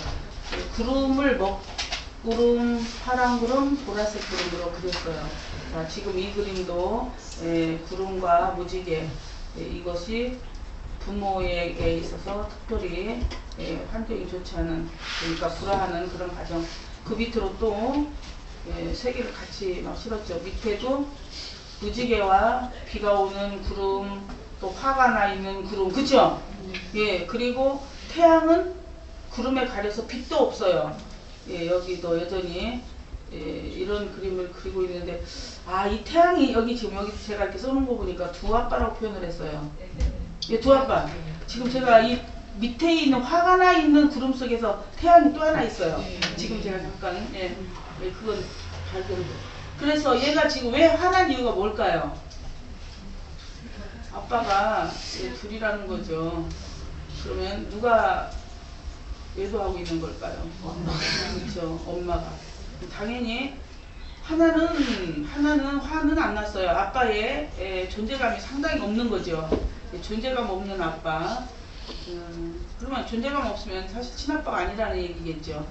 구름을 먹구름, 파란 구름, 보라색 구름으로 그렸어요. 자, 지금 이 그림도 구름과 무지개 이것이 부모에게 있어서 특별히 환경이 좋지 않은, 그러니까 불화하는 그런 가정. 그 밑으로 또 세 개를 같이 막 실었죠. 밑에도 무지개와 비가 오는 구름, 또 화가 나 있는 구름, 그쵸? 예, 그리고 태양은 구름에 가려서 빛도 없어요. 예, 여기도 여전히 이런 그림을 그리고 있는데, 아, 이 태양이 여기 지금 여기 제가 이렇게 써놓은 거 보니까 두 아빠라고 표현을 했어요. 예, 두 아빠. 지금 제가 이 밑에 있는 화가 나 있는 구름 속에서 태양이 또 하나 있어요. 지금 제가 잠깐 그건 발견. 그래서 얘가 지금 왜 화난 이유가 뭘까요? 아빠가 둘이라는 거죠. 그러면 누가 외도하고 있는 걸까요? 엄마가. 그렇죠. 엄마가. 당연히 화는 안 났어요. 아빠의 존재감이 상당히 없는 거죠. 존재감 없는 아빠. 그러면 존재감 없으면 사실 친아빠가 아니라는 얘기겠죠.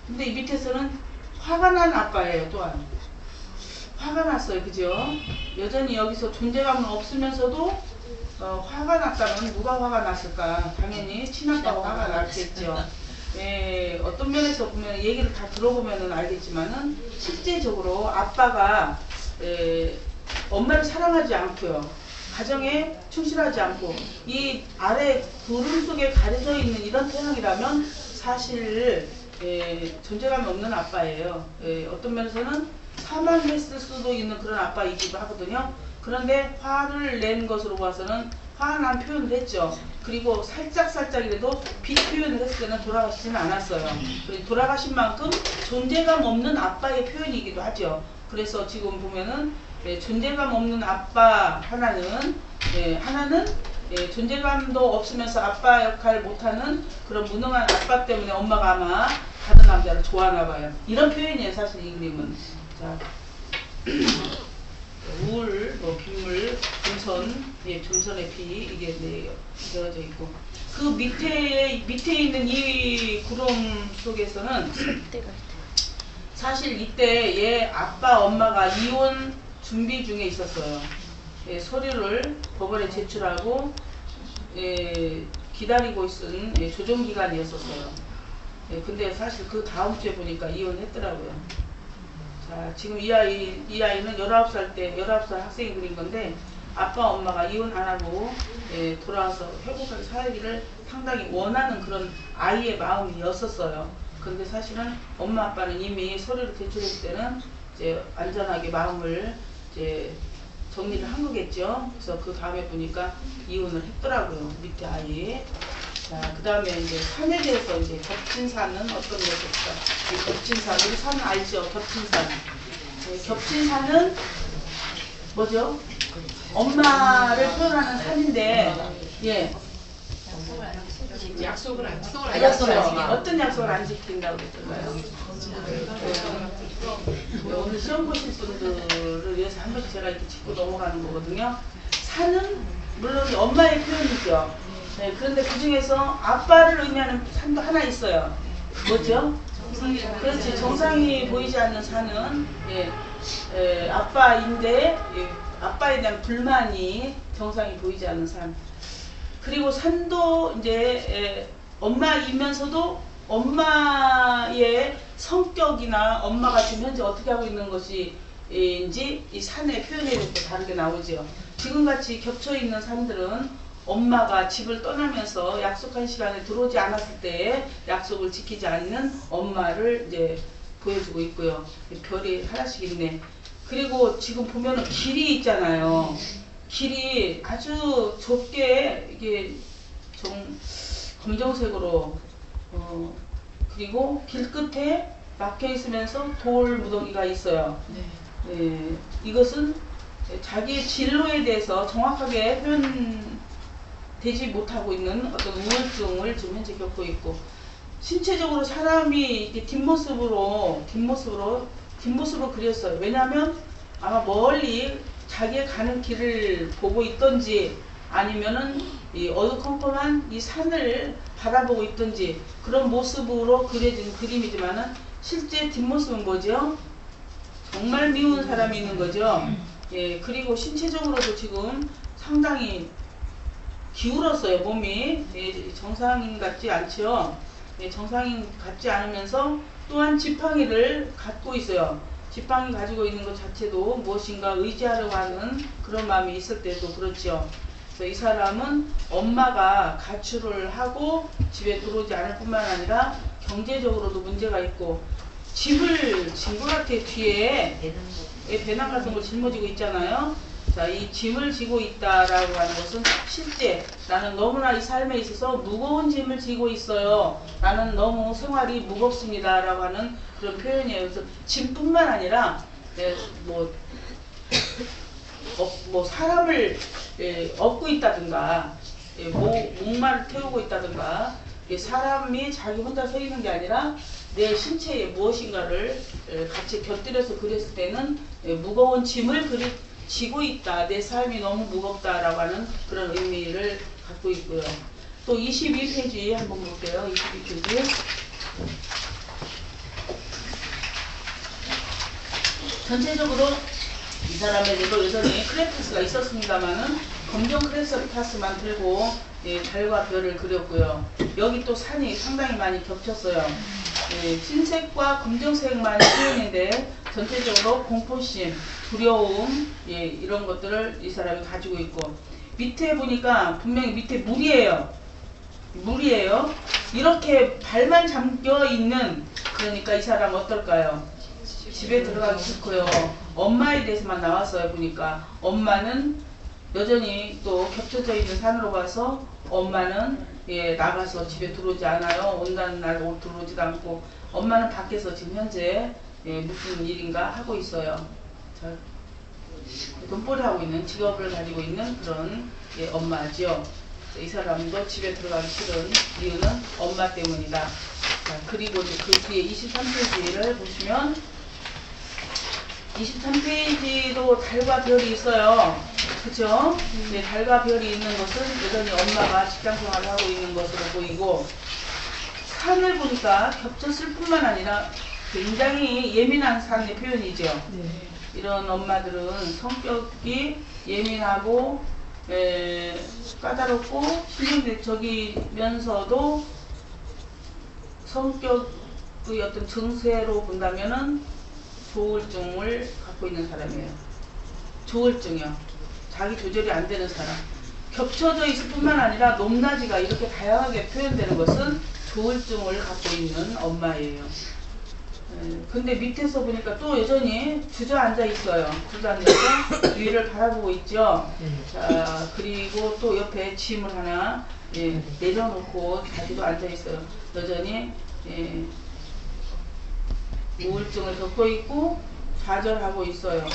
근데 이 밑에서는 화가 난 아빠예요. 또한 화가 났어요. 그죠? 여전히 여기서 존재감은 없으면서도 화가 났다면 누가 화가 났을까? 당연히 친아빠가 화가 났겠죠. 예, 어떤 면에서 보면 얘기를 다 들어보면 알겠지만은 실제적으로 아빠가 엄마를 사랑하지 않고요, 가정에 충실하지 않고 이 아래 구름 속에 가려져 있는 이런 태양이라면 사실 존재감이 없는 아빠예요. 어떤 면에서는 사망했을 수도 있는 그런 아빠이기도 하거든요. 그런데 화를 낸 것으로 봐서는 화난 표현을 했죠. 그리고 살짝이라도 빛 표현을 했을 때는 돌아가시지는 않았어요. 돌아가신 만큼 존재감 없는 아빠의 표현이기도 하죠. 그래서 지금 보면은 존재감 없는 아빠 하나는 존재감도 없으면서 아빠 역할 못하는 그런 무능한 아빠 때문에 엄마가 아마 다른 남자를 좋아하나 봐요. 이런 표현이에요. 사실 이 그림은. 자, 우울, 빗물, 금선의 비, 이게 되어져 있고, 그 밑에 있는 이 구름 속에서는 사실 이때 얘 아빠 엄마가 이혼 준비 중에 있었어요. 서류를 법원에 제출하고 기다리고 있은 조정 기간이었었어요. 근데 사실 그 다음 주에 보니까 이혼했더라고요. 자, 지금 이 아이는 19살 학생이 그린 건데, 아빠 엄마가 이혼 안 하고 돌아와서 행복하게 살기를 상당히 원하는 그런 아이의 마음이었었어요. 근데 사실은 엄마 아빠는 이미 서류를 제출했을 때는 이제 안전하게 마음을 이제 정리를 한 거겠죠. 그래서 그 다음에 보니까 이혼을 했더라고요. 밑에 아이. 자, 그 다음에 이제 산에 대해서 이제 겹친산은 어떤 것일까? 이 겹친산, 우리 산 알죠? 겹친산. 겹친산은 뭐죠? 엄마를 표현하는 산인데, 예. 약속을 안 알았어요. 어떤 약속을 안 지킨다고 그랬을까요? 오늘 시험 보실 분들을 위해서 한 번씩 제가 이렇게 짚고 넘어가는 거거든요. 산은 물론 엄마의 표현이죠. 네, 그런데 그 중에서 아빠를 의미하는 산도 하나 있어요. 뭐죠? 그렇지. 정상이 보이지 않는 산은 아빠인데 아빠에 대한 불만이 정상이 보이지 않는 산. 그리고 산도 이제 엄마이면서도 엄마의 성격이나 엄마가 지금 현재 어떻게 하고 있는 것이 인지 이 산의 표현에 또 다르게 나오죠. 지금같이 겹쳐 있는 산들은 엄마가 집을 떠나면서 약속한 시간에 들어오지 않았을 때에 약속을 지키지 않는 엄마를 이제 보여주고 있고요. 별이 하나씩 있네. 그리고 지금 보면은 길이 있잖아요. 길이 아주 좁게 이게 좀 검정색으로 그리고 길 끝에 막혀 있으면서 돌 무더기가 있어요. 네, 이것은 자기의 진로에 대해서 정확하게 표현되지 못하고 있는 어떤 우울증을 지금 현재 겪고 있고, 신체적으로 사람이 이렇게 뒷모습으로 그렸어요. 왜냐하면 아마 멀리 자기의 가는 길을 보고 있던지 아니면은 이 어두컴컴한 이 산을 바라보고 있던지 그런 모습으로 그려진 그림이지만은 실제 뒷모습은 뭐죠? 정말 미운 사람이 있는 거죠. 예, 그리고 신체적으로도 지금 상당히 기울었어요, 몸이. 예, 정상인 같지 않죠. 예, 정상인 같지 않으면서 또한 지팡이를 갖고 있어요. 지팡이 가지고 있는 것 자체도 무엇인가 의지하려고 하는 그런 마음이 있을 때도 그렇죠. 그래서 이 사람은 엄마가 가출을 하고 집에 들어오지 않을 뿐만 아니라 경제적으로도 문제가 있고, 짐을 진 것 같아. 뒤에 배낭 같은 걸 짊어지고 있잖아요. 자, 이 짐을 지고 있다라고 하는 것은 실제 나는 너무나 이 삶에 있어서 무거운 짐을 지고 있어요. 나는 너무 생활이 무겁습니다. 라고 하는 그런 표현이에요. 그래서 짐뿐만 아니라 뭐 사람을 업고 있다든가 목마를 태우고 있다든가, 사람이 자기 혼자 서 있는 게 아니라 내 신체에 무엇인가를 같이 곁들여서 그렸을 때는 무거운 짐을 지고 있다. 내 삶이 너무 무겁다라고 하는 그런 의미를 갖고 있고요. 또 22페이지 한번 볼게요. 22페이지. 전체적으로 이 사람에게도 여전히 크레파스가 있었습니다만은 검정 크레파스만 들고 달과 별을 그렸고요. 여기 또 산이 상당히 많이 겹쳤어요. 흰색과 검정색만 표현인데 전체적으로 공포심, 두려움, 이런 것들을 이 사람이 가지고 있고, 밑에 보니까 분명히 밑에 물이에요. 이렇게 발만 잠겨 있는, 그러니까 이 사람 어떨까요? 집에 들어가기 싫고요. 엄마에 대해서만 나왔어요. 보니까 엄마는 여전히 또 겹쳐져 있는 산으로 가서 엄마는 나가서 집에 들어오지 않아요. 온다는 날 들어오지도 않고, 엄마는 밖에서 지금 현재 무슨 일인가 하고 있어요. 자, 돈벌이 하고 있는, 직업을 가지고 있는 그런 엄마죠. 이 사람도 집에 들어가기 싫은 이유는 엄마 때문이다. 자, 그리고 그 뒤에 23페이지를 보시면 23페이지도 달과 별이 있어요. 그쵸? 달과 별이 있는 것은 여전히 엄마가 직장생활을 하고 있는 것으로 보이고, 산을 보니까 겹쳤을 뿐만 아니라 굉장히 예민한 산의 표현이죠. 이런 엄마들은 성격이 예민하고 까다롭고 신경질적이면서도 성격의 어떤 증세로 본다면은 조울증을 갖고 있는 사람이에요. 조울증이요. 자기 조절이 안 되는 사람. 겹쳐져 있을 뿐만 아니라 높낮이가 이렇게 다양하게 표현되는 것은 조울증을 갖고 있는 엄마예요. 근데 밑에서 보니까 또 여전히 주저앉아 있어요. 주저앉아서 위를 바라보고 있죠. 자, 그리고 또 옆에 짐을 하나 내려놓고 자기도 앉아 있어요. 여전히 우울증을 겪고 있고 좌절하고 있어요.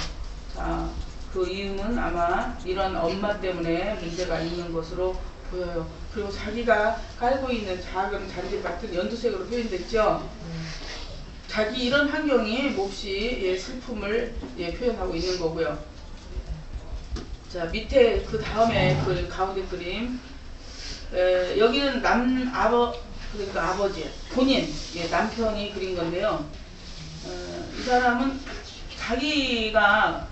자, 그 이유는 아마 이런 엄마 때문에 문제가 있는 것으로 보여요. 그리고 자기가 깔고 있는 작은 잔디 같은 연두색으로 표현됐죠. 자기 이런 환경이 몹시 예, 슬픔을 예, 표현하고 있는 거고요. 자, 밑에 그 다음에 그 가운데 그림, 여기는 그러니까 아버지, 본인, 예, 남편이 그린 건데요. 이 사람은 자기가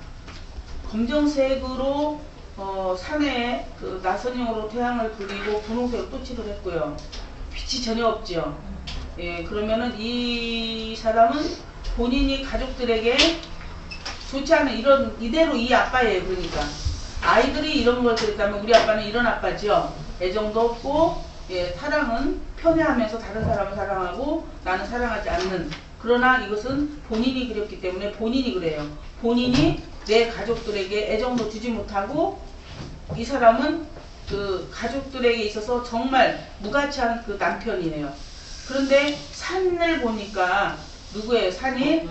검정색으로 산에 그 나선형으로 태양을 그리고 분홍색으로 또칠을 했고요. 빛이 전혀 없죠. 예, 그러면은 이 사람은 본인이 가족들에게 좋지 않은 이대로 이 아빠예요. 그러니까 아이들이 이런 걸 그랬다면 우리 아빠는 이런 아빠죠. 애정도 없고, 예, 사랑은 편애하면서 다른 사람을 사랑하고 나는 사랑하지 않는. 그러나 이것은 본인이 그렸기 때문에 본인이 그래요. 본인이 내 가족들에게 애정도 주지 못하고, 이 사람은 그 가족들에게 있어서 정말 무가치한 그 남편이에요. 그런데 산을 보니까 누구예요? 산이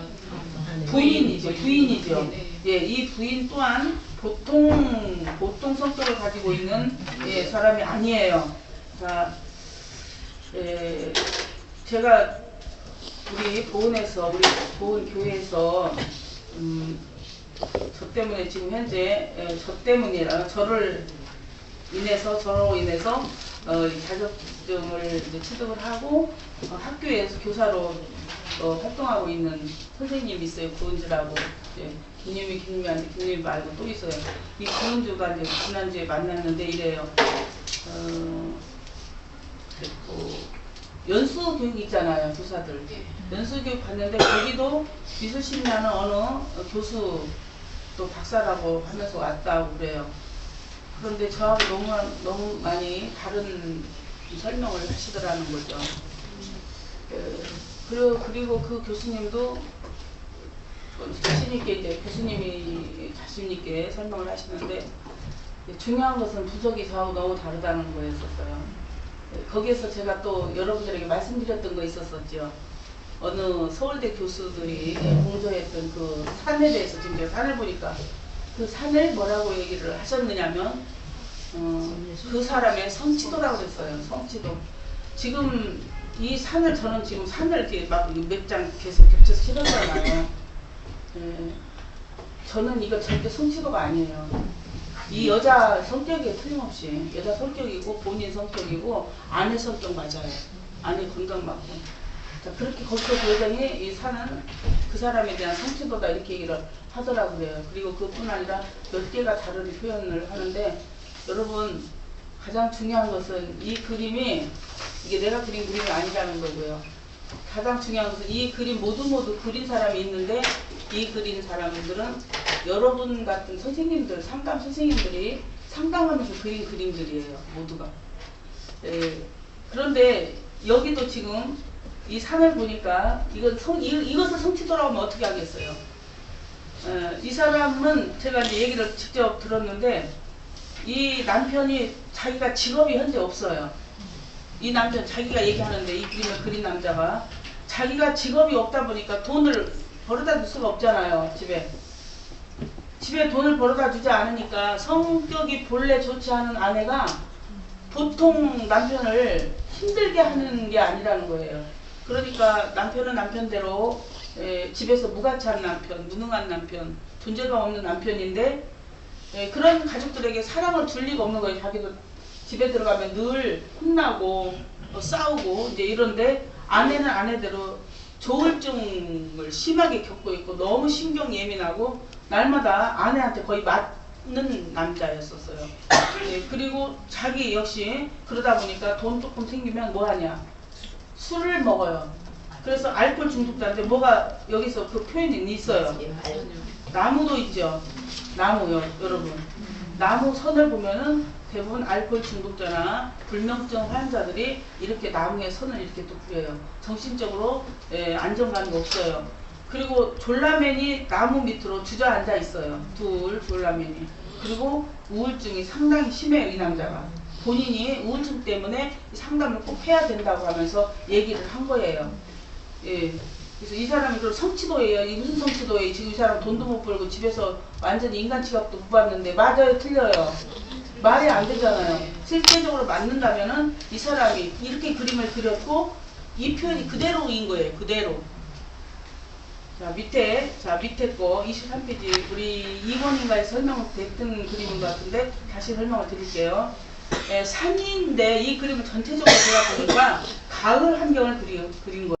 부인이죠. 부인이죠. 예, 이 부인 또한 보통 성격을 가지고 있는 예, 사람이 아니에요. 자, 예, 제가 우리 보은교회에서 저 때문에 지금 현재 저 때문이라 저로 인해서 자격증을 이제 취득을 하고 학교에서 교사로 활동하고 있는 선생님이 있어요. 구은주라고. 김유미 말고 또 있어요. 이 구은주가 이제 지난주에 만났는데 이래요. 연수 교육 있잖아요, 교사들. 연수 교육 갔는데 거기도 미술심리하는 어느 교수 또 박사라고 하면서 왔다고 그래요. 그런데 저하고 너무 많이 다른 설명을 하시더라는 거죠. 그리고 그 교수님도 자신있게 이제 교수님이 자신있게 설명을 하시는데 중요한 것은 부족이 저하고 너무 다르다는 거였었어요. 거기에서 제가 또 여러분들에게 말씀드렸던 거 있었었죠. 어느 서울대 교수들이 공조했던 그 산에 대해서 지금 제가 산을 보니까 그 산을 뭐라고 얘기를 하셨느냐면 그 사람의 성취도라고 그랬어요. 성취도. 지금 이 산을 저는 지금 산을 이렇게 막 몇 장 계속 겹쳐서 실었잖아요. 저는 이거 절대 성취도가 아니에요. 이 여자 성격이 틀림없이 여자 성격이고 본인 성격이고 아내 성격 맞아요. 아내 건강 맞고. 자, 그렇게 거기서 교장이 이 산은 그 사람에 대한 성취도다 이렇게 얘기를 하더라고요. 그래요. 그리고 그뿐 아니라 몇 개가 다른 표현을 하는데 여러분 가장 중요한 것은 이 그림이 이게 내가 그린 그림이 아니라는 거고요. 가장 중요한 것은 이 그림 모두 그린 사람이 있는데 이 그린 사람들은 여러분 같은 선생님들, 상담 선생님들이 상담하면서 그린 그림들이에요. 모두가. 그런데 여기도 지금 이 산을 보니까 이것을 성취도라고 하면 어떻게 하겠어요? 이 사람은 제가 이제 얘기를 직접 들었는데 이 남편이 자기가 직업이 현재 없어요. 이 남편 자기가 얘기하는데 이 그림을 그린 남자가 자기가 직업이 없다 보니까 돈을 벌어다 줄 수가 없잖아요. 집에 돈을 벌어다 주지 않으니까 성격이 본래 좋지 않은 아내가 보통 남편을 힘들게 하는 게 아니라는 거예요. 그러니까 남편은 남편대로 집에서 무가치한 남편, 무능한 남편, 존재감 없는 남편인데 그런 가족들에게 사랑을 줄 리가 없는 거예요. 자기도 집에 들어가면 늘 혼나고 싸우고 이제 이런데 아내는 아내대로 조울증을 심하게 겪고 있고 너무 신경 예민하고 날마다 아내한테 거의 맞는 남자였었어요. 그리고 자기 역시 그러다 보니까 돈 조금 생기면 뭐 하냐? 술을 먹어요. 그래서 알코올 중독자인데 뭐가 여기서 그 표현이 있어요. 나무도 있죠. 나무요, 여러분. 나무 선을 보면은 대부분 알코올 중독자나 불면증 환자들이 이렇게 나무에 선을 이렇게 또 그려요. 정신적으로 안정감이 없어요. 그리고 졸라맨이 나무 밑으로 주저앉아 있어요. 졸라맨이. 그리고 우울증이 상당히 심해요, 이 남자가. 본인이 우울증 때문에 상담을 꼭 해야 된다고 하면서 얘기를 한 거예요. 그래서 이 사람이 그 성취도예요. 이 무슨 성취도예요? 지금 이 사람 돈도 못 벌고 집에서 완전히 인간 취급도 못 받는데 맞아요, 틀려요? 말이 안 되잖아요. 실제적으로 맞는다면은 이 사람이 이렇게 그림을 그렸고 이 표현이 그대로인 거예요. 그대로. 밑에 거 23페이지 우리 2번인가에 설명됐던 그림인 것 같은데 다시 설명을 드릴게요. 산인데 이 그림을 전체적으로 제가 보니까 가을 환경을 그린 거예요.